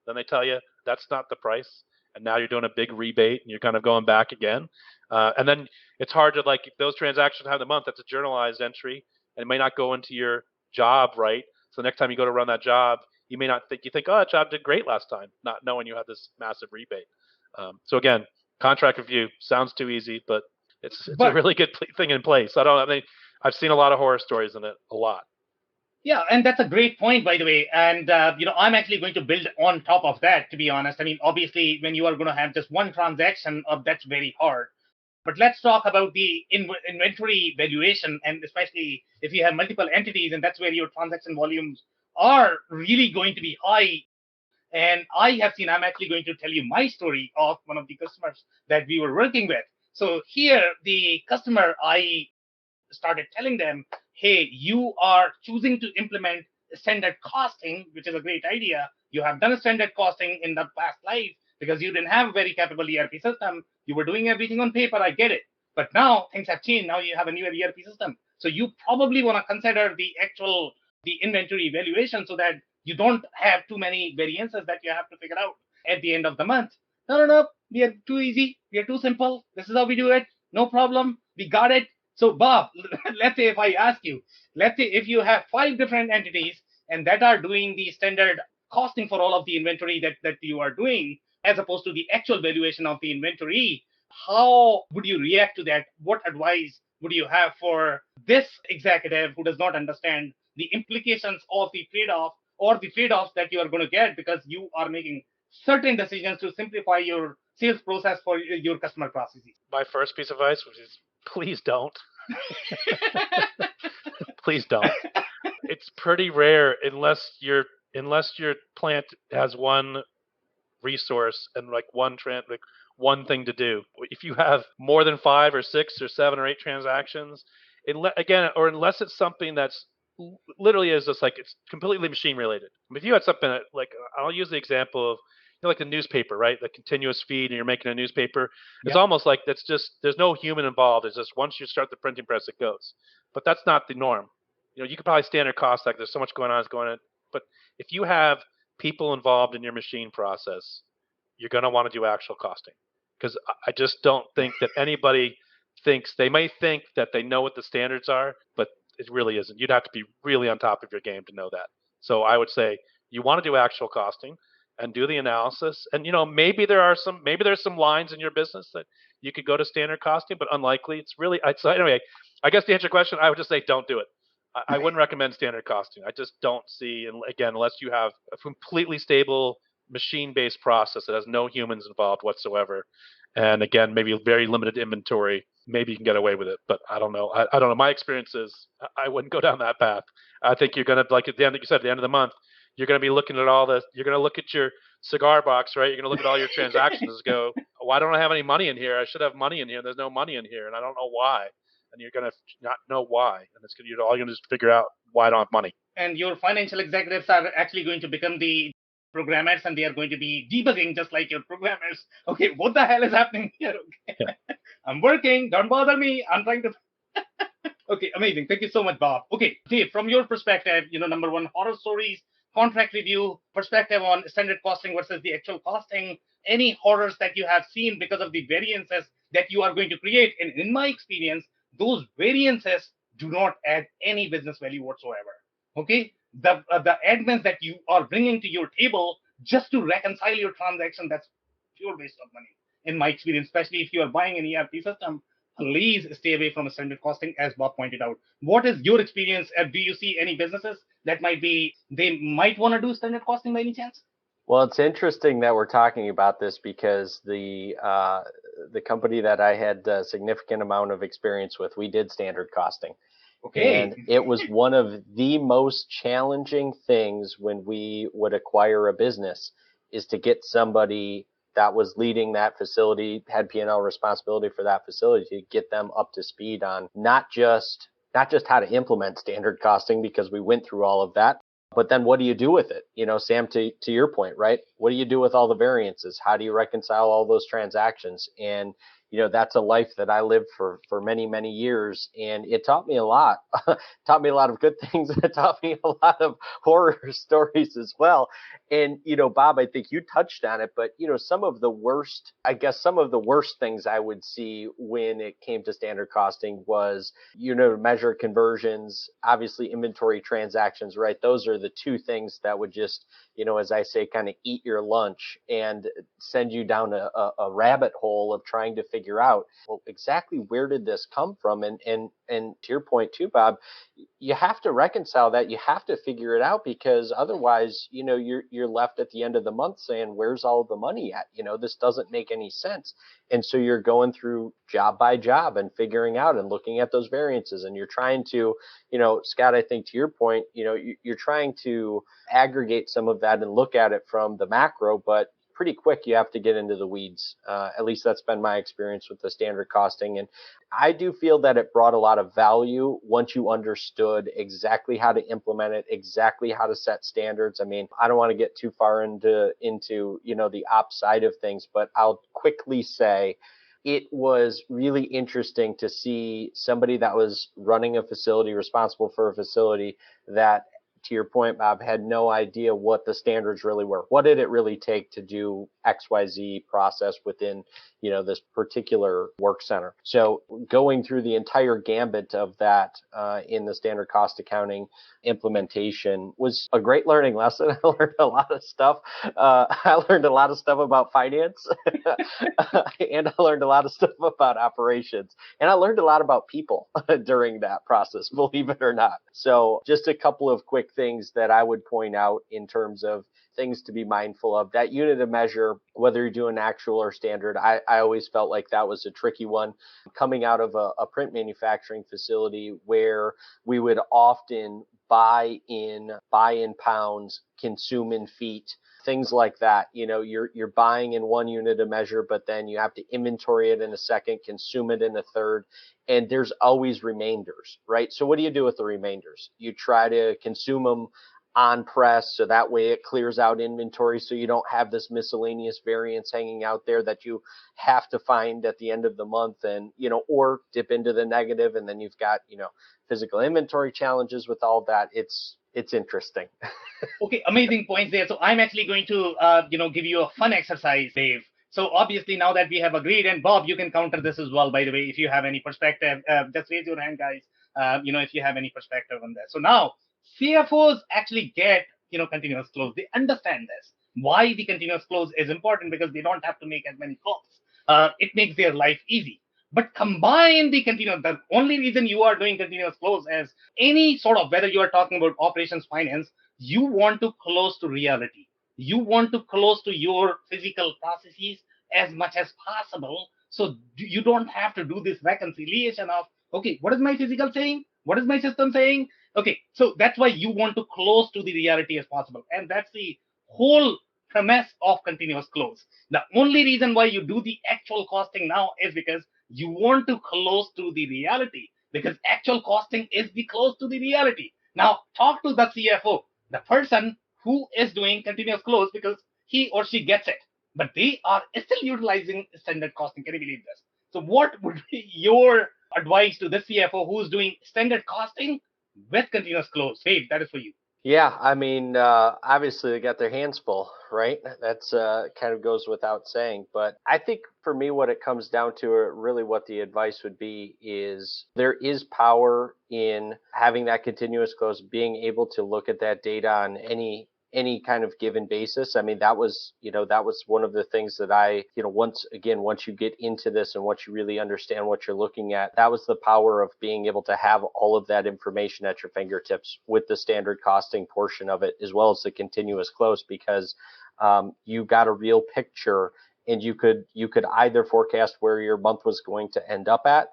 [SPEAKER 1] Then they tell you that's not the price, and now you're doing a big rebate, and you're kind of going back again. And then it's hard to if those transactions have the month. That's a journalized entry, and it may not go into your job right. So the next time you go to run that job, you may not think oh, that job did great last time, not knowing you had this massive rebate. So again, contract review sounds too easy, but it's a really good thing in place. I've seen a lot of horror stories in it, a lot.
[SPEAKER 3] Yeah, and that's a great point, by the way. And, I'm actually going to build on top of that, to be honest. I mean, obviously, when you are going to have just one transaction, that's very hard. But let's talk about the inventory valuation, and especially if you have multiple entities, and that's where your transaction volumes are really going to be high. And I'm actually going to tell you my story of one of the customers that we were working with. So here, the customer, I started telling them, hey, you are choosing to implement standard costing, which is a great idea. You have done standard costing in the past life because you didn't have a very capable ERP system. You were doing everything on paper. I get it. But now things have changed. Now you have a new ERP system. So you probably want to consider the inventory evaluation so that you don't have too many variances that you have to figure out at the end of the month. No. We are too easy. We are too simple. This is how we do it. No problem. We got it. So, Bob, let's say if I ask you, let's say if you have 5 different entities and that are doing the standard costing for all of the inventory that you are doing, as opposed to the actual valuation of the inventory, how would you react to that? What advice would you have for this executive who does not understand the implications of the trade-off or the trade-offs that you are going to get because you are making certain decisions to simplify your sales process for your customer processes?
[SPEAKER 1] My first piece of advice, which is please don't. Please don't. It's pretty rare unless your plant has one resource and one thing to do. If you have more than 5 or 6 or 7 or 8 transactions, unless it's something that's literally is just it's completely machine related. If you had something I'll use the example of like the newspaper, right? The continuous feed, and you're making a newspaper. It's almost like there's no human involved. It's just once you start the printing press, it goes. But that's not the norm. You could probably standard cost there's so much going on. But if you have people involved in your machine process, you're going to want to do actual costing, because I just don't think that anybody thinks. They may think that they know what the standards are, but it really isn't. You'd have to be really on top of your game to know that. So I would say you want to do actual costing and do the analysis. And maybe there's some lines in your business that you could go to standard costing, but unlikely. So anyway, I guess to answer your question, I would just say don't do it. I wouldn't recommend standard costing. I just don't see, and again, unless you have a completely stable machine-based process that has no humans involved whatsoever, and again, maybe very limited inventory, maybe you can get away with it. But I don't know. I don't know. My experience is I wouldn't go down that path. I think you're gonna, like at the end, like you said, at the end of the month, you're gonna be looking at all this. You're gonna look at your cigar box, right? You're gonna look at all your transactions and go, why don't I have any money in here? I should have money in here. There's no money in here, and I don't know why. And you're gonna not know why, and it's gonna you're all gonna just figure out why I don't have money.
[SPEAKER 3] And your financial executives are actually going to become the programmers, and they are going to be debugging just like your programmers. Okay, what the hell is happening here? Okay.
[SPEAKER 1] Yeah.
[SPEAKER 3] I'm working. Don't bother me. I'm trying to. Okay, amazing. Thank you so much, Bob. Okay, Dave, from your perspective, number one, horror stories, contract review, perspective on standard costing versus the actual costing, any horrors that you have seen because of the variances that you are going to create. And in my experience, those variances do not add any business value whatsoever. Okay, the admins that you are bringing to your table just to reconcile your transaction, that's pure waste of money. In my experience, especially if you are buying an ERP system, please stay away from standard costing, as Bob pointed out. What is your experience? Do you see any businesses that they might want to do standard costing by any chance?
[SPEAKER 4] Well, it's interesting that we're talking about this because the company that I had a significant amount of experience with, we did standard costing.
[SPEAKER 3] Okay.
[SPEAKER 4] And it was one of the most challenging things when we would acquire a business is to get somebody that was leading that facility, had P&L responsibility for that facility, to get them up to speed on not just how to implement standard costing, because we went through all of that, but then what do you do with it? Sam, to your point, right? What do you do with all the variances? How do you reconcile all those transactions? And that's a life that I lived for many, many years. And it taught me a lot. Taught me a lot of good things. It taught me a lot of horror stories as well. And, Bob, I think you touched on it, but, some of the worst things I would see when it came to standard costing was, measure conversions, obviously inventory transactions, right? Those are the two things that would just, as I say, kind of eat your lunch and send you down a rabbit hole of trying to figure out, well, exactly where did this come from? And to your point too, Bob, you have to reconcile that. You have to figure it out, because otherwise, you're left at the end of the month saying, where's all the money at? This doesn't make any sense. And so you're going through job by job and figuring out and looking at those variances, and you're trying to, Scott, I think to your point, you're trying to aggregate some of that and look at it from the macro, but pretty quick you have to get into the weeds. At least that's been my experience with the standard costing. And I do feel that it brought a lot of value once you understood exactly how to implement it, exactly how to set standards. I mean, I don't want to get too far into the ops side of things, but I'll quickly say it was really interesting to see somebody that was running a facility, responsible for a facility, that, to your point, Bob, had no idea what the standards really were. What did it really take to do XYZ process within, this particular work center? So going through the entire gambit of that in the standard cost accounting implementation was a great learning lesson. I learned a lot of stuff. I learned a lot of stuff about finance, and I learned a lot of stuff about operations, and I learned a lot about people during that process, believe it or not. So just a couple of quick things that I would point out in terms of things to be mindful of. That unit of measure, whether you're doing actual or standard, I always felt like that was a tricky one. Coming out of a print manufacturing facility where we would often buy in pounds, consume in feet, things like that. You're buying in one unit of measure, but then you have to inventory it in a second, consume it in a third, and there's always remainders, right? So what do you do with the remainders? You try to consume them on press, so that way it clears out inventory, so you don't have this miscellaneous variance hanging out there that you have to find at the end of the month, and or dip into the negative, and then you've got physical inventory challenges with all that. It's interesting.
[SPEAKER 3] Okay, amazing points there. So I'm actually going to give you a fun exercise, Dave. So obviously now that we have agreed, and Bob, you can counter this as well, by the way, if you have any perspective. Just raise your hand, guys. If you have any perspective on that. So now CFOs actually get continuous close. They understand this. Why the continuous close is important, because they don't have to make as many calls. It makes their life easy. But combine the continuous, the only reason you are doing continuous close as any sort of, whether you are talking about operations finance, you want to close to reality. You want to close to your physical processes as much as possible. So you don't have to do this reconciliation of, okay, what is my physical saying? What is my system saying? Okay, so that's why you want to close to the reality as possible. And that's the whole premise of continuous close. The only reason why you do the actual costing now is because you want to close to the reality, because actual costing is the close to the reality. Now talk to the CFO, the person who is doing continuous close, because he or she gets it, but they are still utilizing standard costing. Can you believe this? So what would be your advice to the CFO who's doing standard costing with continuous close? Dave, that is for you.
[SPEAKER 4] Yeah, I mean, obviously they got their hands full, right? That's kind of goes without saying. But I think for me, what it comes down to, really what the advice would be is there is power in having that continuous close, being able to look at that data on any kind of given basis. I mean, that was one of the things that once you get into this and once you really understand what you're looking at, that was the power of being able to have all of that information at your fingertips with the standard costing portion of it, as well as the continuous close, because you got a real picture, and you could either forecast where your month was going to end up at,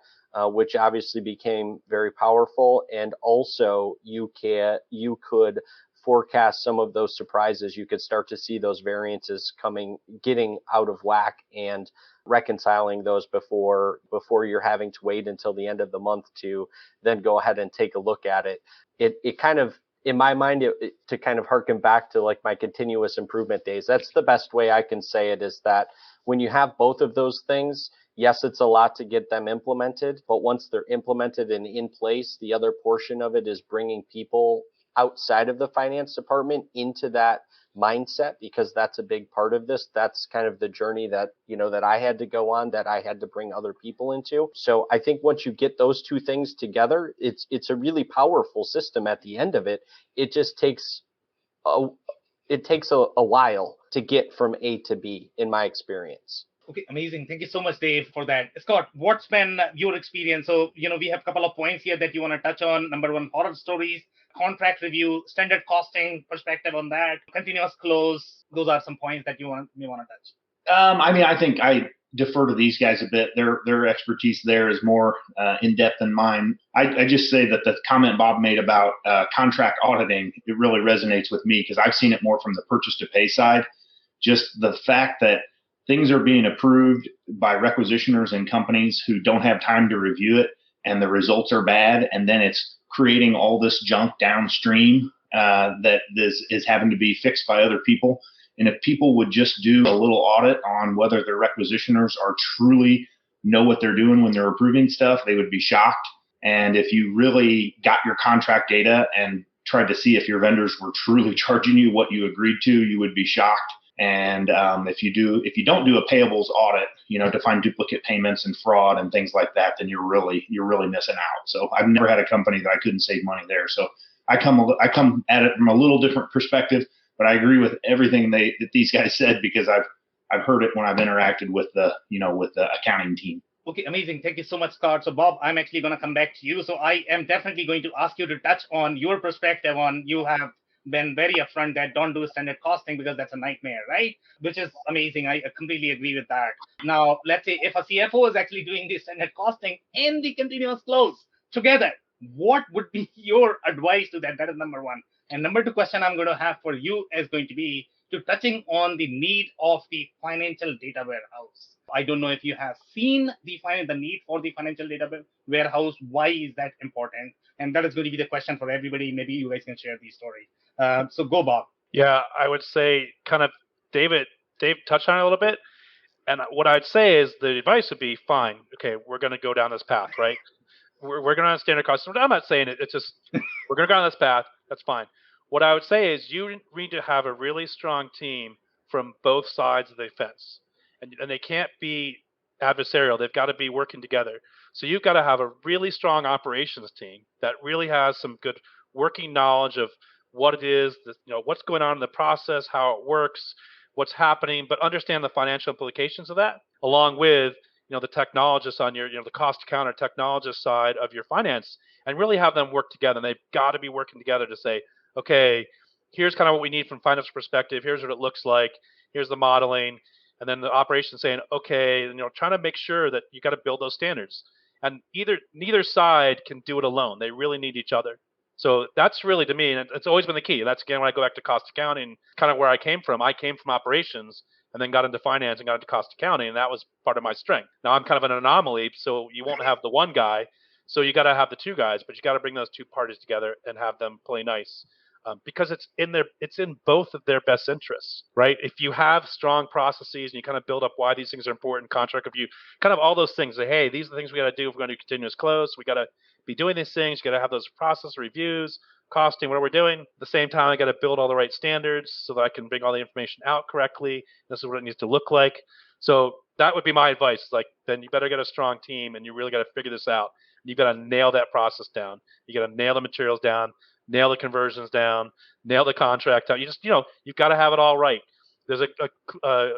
[SPEAKER 4] which obviously became very powerful, and also you could forecast some of those surprises. You could start to see those variances getting out of whack, and reconciling those before you're having to wait until the end of the month to then go ahead and take a look at it. It kind of, in my mind, to kind of harken back to like my continuous improvement days, that's the best way I can say it, is that when you have both of those things, yes, it's a lot to get them implemented, but once they're implemented and in place, the other portion of it is bringing people outside of the finance department into that mindset, because that's a big part of this. That's kind of the journey that I had to go on, that I had to bring other people into. So I think once you get those two things together, it's a really powerful system at the end of it. It just takes a while to get from A to B, in my experience.
[SPEAKER 3] Okay, amazing. Thank you so much, Dave, for that. Scott, what's been your experience? So, we have a couple of points here that you want to touch on. Number one, horror stories, contract review, standard costing perspective on that, continuous close. Those are some points that you may want to touch.
[SPEAKER 5] I mean, I think I defer to these guys a bit. Their expertise there is more in depth than mine. I just say that the comment Bob made about contract auditing, it really resonates with me, because I've seen it more from the purchase to pay side. Just the fact that things are being approved by requisitioners and companies who don't have time to review it, and the results are bad, and then it's creating all this junk downstream that is having to be fixed by other people. And if people would just do a little audit on whether their requisitioners are truly know what they're doing when they're approving stuff, they would be shocked. And if you really got your contract data and tried to see if your vendors were truly charging you what you agreed to, you would be shocked. And if you don't do a payables audit, to find duplicate payments and fraud and things like that, then you're really missing out. So I've never had a company that I couldn't save money there. So I come at it from a little different perspective, but I agree with everything that these guys said, because I've heard it when I've interacted with the accounting team.
[SPEAKER 3] Okay, amazing. Thank you so much, Scott. So, Bob, I'm actually going to come back to you. So I am definitely going to ask you to touch on your perspective on, you have been very upfront that don't do standard costing because that's a nightmare, right? Which is amazing. I completely agree with that. Now, let's say if a CFO is actually doing the standard costing and the continuous close together, what would be your advice to that? That is number one. And number two question I'm going to have for you is going to be to touching on the need of the financial data warehouse. I don't know if you have seen the need for the financial data warehouse. Why is that important? And that is going to be the question for everybody. Maybe you guys can share these stories. So go, Bob.
[SPEAKER 1] Yeah, I would say kind of Dave touched on it a little bit. And what I'd say is the advice would be, fine, okay, we're going to go down this path, right? We're going to standard cost. I'm not saying it. It's just we're going to go down this path. That's fine. What I would say is you need to have a really strong team from both sides of the fence. And they can't be adversarial. They've got to be working together. So you've got to have a really strong operations team that really has some good working knowledge of what it is, what's going on in the process, how it works, what's happening, but understand the financial implications of that, along with the technologists on your, the cost accountant or technologist side of your finance, and really have them work together. And they've got to be working together to say, okay, here's kind of what we need from finance perspective. Here's what it looks like. Here's the modeling. And then the operations saying, okay, trying to make sure that you got to build those standards. And neither side can do it alone. They really need each other. So that's really, to me, and it's always been the key. That's, again, when I go back to cost accounting, kind of where I came from. I came from operations and then got into finance and got into cost accounting, and that was part of my strength. Now I'm kind of an anomaly, so you won't have the one guy. So you got to have the two guys, but you got to bring those two parties together and have them play nice. Because it's in both of their best interests, right? If you have strong processes and you kind of build up why these things are important, contract review, kind of all those things. Say, hey, these are the things we got to do if we're going to do continuous close. We got to be doing these things. You got to have those process reviews, costing, what we're doing. At the same time, I got to build all the right standards so that I can bring all the information out correctly. This is what it needs to look like. So that would be my advice. Like, then you better get a strong team, and you really got to figure this out. You got to nail that process down. You got to nail the materials down. Nail the conversions down, nail the contract out. You just, you've got to have it all right. There's a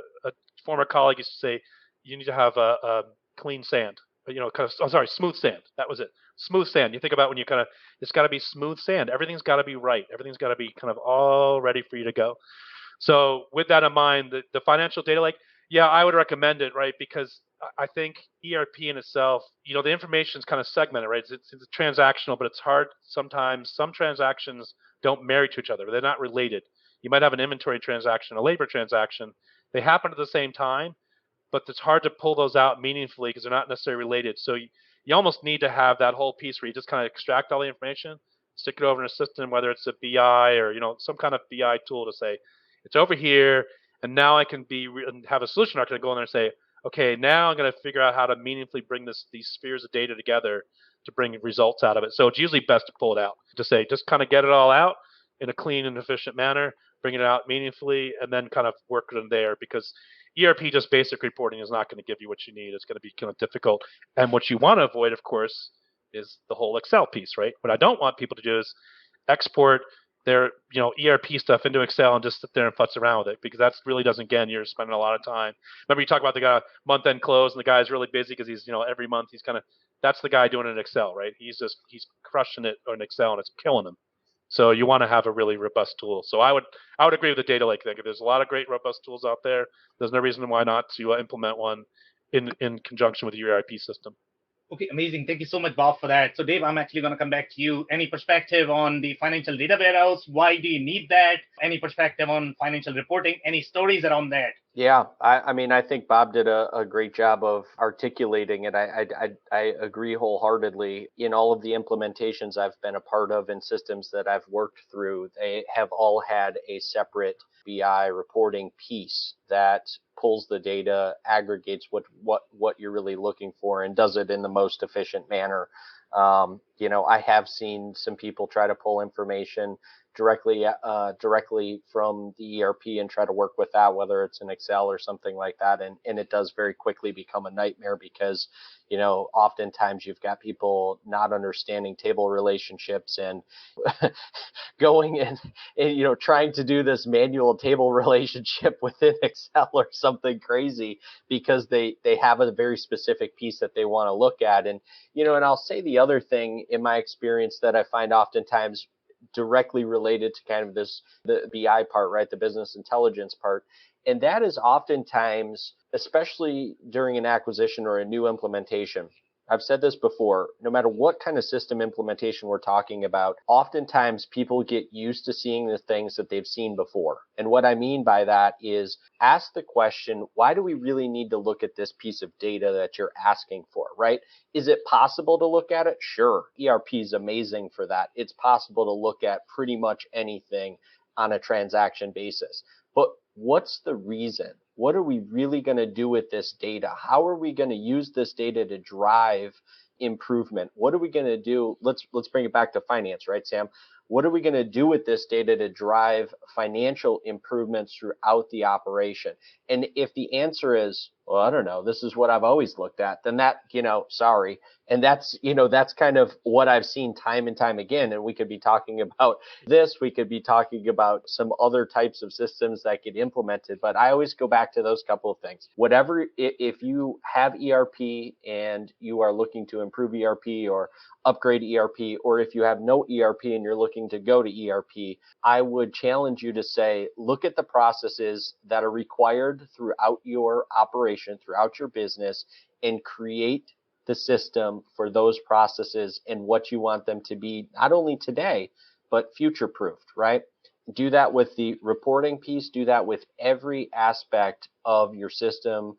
[SPEAKER 1] former colleague used to say, you need to have a clean sand, smooth sand. That was it. Smooth sand. You think about when it's got to be smooth sand. Everything's got to be right. Everything's got to be kind of all ready for you to go. So with that in mind, the financial data lake, yeah, I would recommend it, right? Because I think ERP in itself, the information is kind of segmented, right? It's transactional, but it's hard sometimes. Some transactions don't marry to each other. They're not related. You might have an inventory transaction, a labor transaction. They happen at the same time, but it's hard to pull those out meaningfully because they're not necessarily related. So you almost need to have that whole piece where you just kind of extract all the information, stick it over in a system, whether it's a BI or some kind of BI tool to say, it's over here, and now I can have a solution architect go in there and say, okay, now I'm going to figure out how to meaningfully bring these spheres of data together to bring results out of it. So it's usually best to pull it out, to say, just kind of get it all out in a clean and efficient manner, bring it out meaningfully, and then kind of work it in there, because ERP, just basic reporting, is not going to give you what you need. It's going to be kind of difficult. And what you want to avoid, of course, is the whole Excel piece, right? What I don't want people to do is export their ERP stuff into Excel and just sit there and futz around with it, because that really doesn't, again, you're spending a lot of time. Remember, you talk about the guy month-end close, and the guy's really busy because he's every month he's that's the guy doing it in Excel, right? He's crushing it in Excel and it's killing him. So you want to have a really robust tool. So I would agree with the data lake thing. If there's a lot of great robust tools out there, there's no reason why not to implement one in conjunction with your ERP system.
[SPEAKER 3] Okay, amazing. Thank you so much, Bob, for that. So, Dave, I'm actually going to come back to you. Any perspective on the financial data warehouse? Why do you need that? Any perspective on financial reporting? Any stories around that?
[SPEAKER 4] Yeah, I mean, I think Bob did a great job of articulating it. I agree wholeheartedly. In all of the implementations I've been a part of and systems that I've worked through, they have all had a separate BI reporting piece that pulls the data, aggregates what you're really looking for, and does it in the most efficient manner. I have seen some people try to pull information directly from the ERP and try to work with that, whether it's in Excel or something like that, and it does very quickly become a nightmare, because oftentimes you've got people not understanding table relationships and going and trying to do this manual table relationship within Excel or something crazy, because they have a very specific piece that they want to look at. And and I'll say the other thing in my experience that I find oftentimes directly related to kind of the BI part, right? The business intelligence part. And that is oftentimes, especially during an acquisition or a new implementation, I've said this before, no matter what kind of system implementation we're talking about, oftentimes people get used to seeing the things that they've seen before. And what I mean by that is, ask the question, why do we really need to look at this piece of data that you're asking for, right? Is it possible to look at it? Sure. ERP is amazing for that. It's possible to look at pretty much anything on a transaction basis. But what's the reason? What are we really going to do with this data? How are we going to use this data to drive improvement? What are we going to do? Let's bring it back to finance, right, Sam? What are we going to do with this data to drive financial improvements throughout the operation? And if the answer is, well, I don't know, this is what I've always looked at, then that, sorry. And that's kind of what I've seen time and time again. And we could be talking about this, we could be talking about some other types of systems that get implemented. But I always go back to those couple of things. Whatever, if you have ERP and you are looking to improve ERP or upgrade ERP, or if you have no ERP and you're looking to go to ERP, I would challenge you to say, look at the processes that are required throughout your operation, throughout your business, and create the system for those processes and what you want them to be, not only today, but future-proofed, right? Do that with the reporting piece, do that with every aspect of your system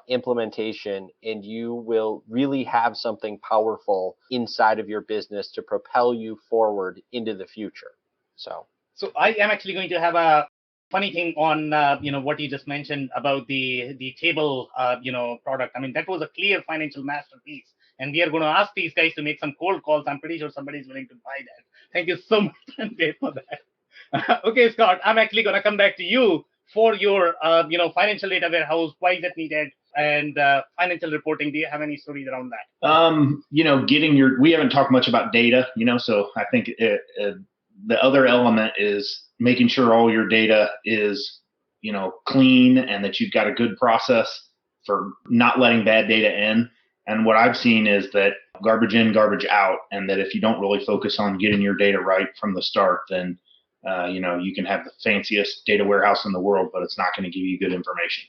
[SPEAKER 4] implementation, and you will really have something powerful inside of your business to propel you forward into the future. So
[SPEAKER 3] I am actually going to have a funny thing on what you just mentioned about the table product. I mean, that was a clear financial masterpiece, and we are going to ask these guys to make some cold calls. I'm pretty sure somebody's willing to buy that. Thank you so much for that. Okay, Scott, I'm actually going to come back to you for your financial data warehouse. Why is it needed? And financial reporting. Do you have any stories around that?
[SPEAKER 5] We haven't talked much about data, so I think the other element is making sure all your data is, clean and that you've got a good process for not letting bad data in. And what I've seen is that garbage in, garbage out, and that if you don't really focus on getting your data right from the start, then, you can have the fanciest data warehouse in the world, but it's not going to give you good information.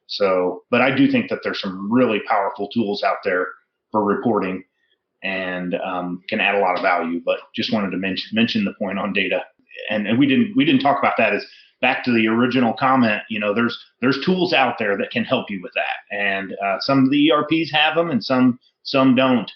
[SPEAKER 5] So, but I do think that there's some really powerful tools out there for reporting and can add a lot of value. But just wanted to mention the point on data, and we didn't talk about that. Is back to the original comment. There's tools out there that can help you with that, and some of the ERPs have them, and some don't.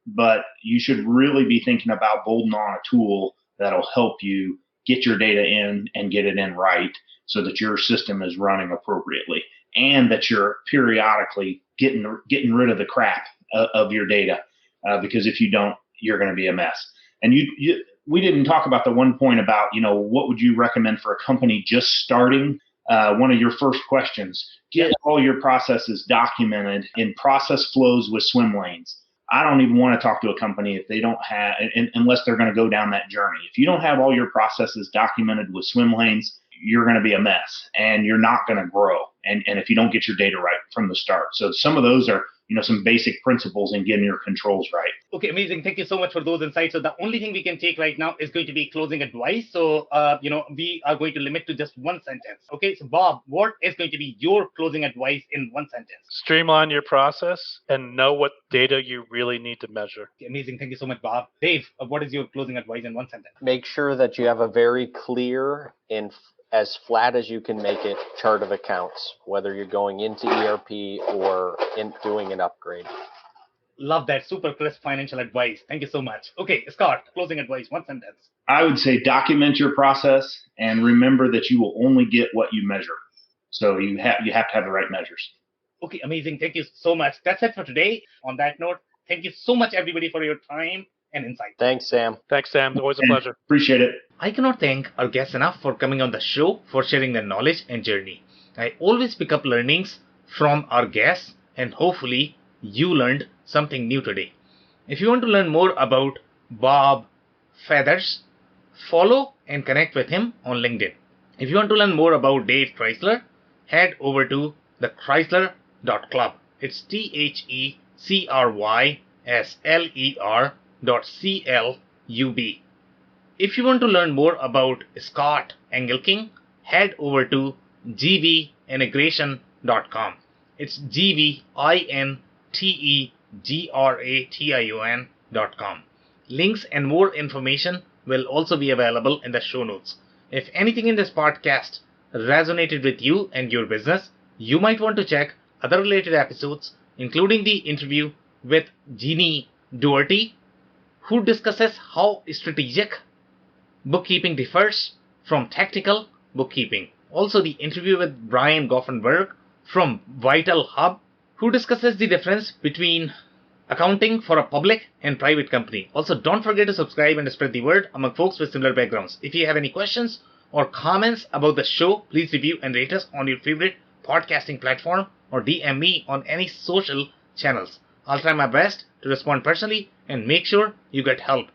[SPEAKER 5] But you should really be thinking about bolting on a tool that'll help you get your data in and get it in right, so that your system is running appropriately, and that you're periodically getting rid of the crap of your data. Because if you don't, you're going to be a mess. And we didn't talk about the one point about, what would you recommend for a company just starting? One of your first questions, get all your processes documented in process flows with swim lanes. I don't even want to talk to a company if they don't have, unless they're going to go down that journey. If you don't have all your processes documented with swim lanes, you're going to be a mess and you're not going to grow. And if you don't get your data right from the start. So some of those are, some basic principles in getting your controls right.
[SPEAKER 3] Okay, amazing. Thank you so much for those insights. So the only thing we can take right now is going to be closing advice. So, we are going to limit to just one sentence. Okay, so Bob, what is going to be your closing advice in one sentence?
[SPEAKER 1] Streamline your process and know what data you really need to measure.
[SPEAKER 3] Okay, amazing. Thank you so much, Bob. Dave, what is your closing advice in one sentence?
[SPEAKER 4] Make sure that you have a very clear and as flat as you can make it chart of accounts, whether you're going into ERP or doing an upgrade.
[SPEAKER 3] Love that. Super crisp financial advice. Thank you so much. Okay, Scott, closing advice, one sentence.
[SPEAKER 5] I would say document your process and remember that you will only get what you measure. So you have to have the right measures.
[SPEAKER 3] Okay, amazing. Thank you so much. That's it for today. On that note, thank you so much, everybody, for your time and insight.
[SPEAKER 4] Thanks, Sam.
[SPEAKER 1] Thanks, Sam. Always a pleasure.
[SPEAKER 5] Appreciate it.
[SPEAKER 3] I cannot thank our guests enough for coming on the show, for sharing their knowledge and journey. I always pick up learnings from our guests, and hopefully you learned something new today. If you want to learn more about Bob Feathers, follow and connect with him on LinkedIn. If you want to learn more about Dave Chrysler, head over to thechrysler.club. It's THECRYSLER.CLUB. If you want to learn more about Scott Engelking, head over to gbintegration.com. It's gbintegration.com. Links and more information will also be available in the show notes. If anything in this podcast resonated with you and your business, you might want to check other related episodes, including the interview with Jeannie Doherty, who discusses how strategic bookkeeping differs from technical bookkeeping. Also, the interview with Brian Goffenberg from Vital Hub, who discusses the difference between accounting for a public and private company. Also, don't forget to subscribe and spread the word among folks with similar backgrounds. If you have any questions or comments about the show, please review and rate us on your favorite podcasting platform or DM me on any social channels. I'll try my best to respond personally and make sure you get help.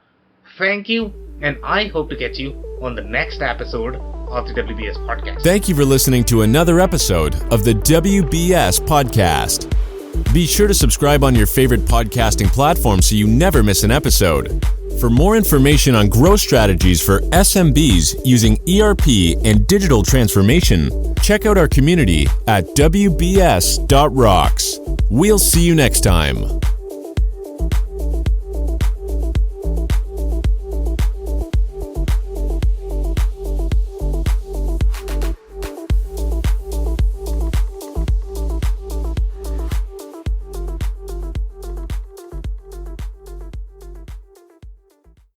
[SPEAKER 3] Thank you, and I hope to catch you on the next episode of the WBS Podcast.
[SPEAKER 2] Thank you for listening to another episode of the WBS Podcast. Be sure to subscribe on your favorite podcasting platform so you never miss an episode. For more information on growth strategies for SMBs using ERP and digital transformation, check out our community at WBS.rocks. We'll see you next time.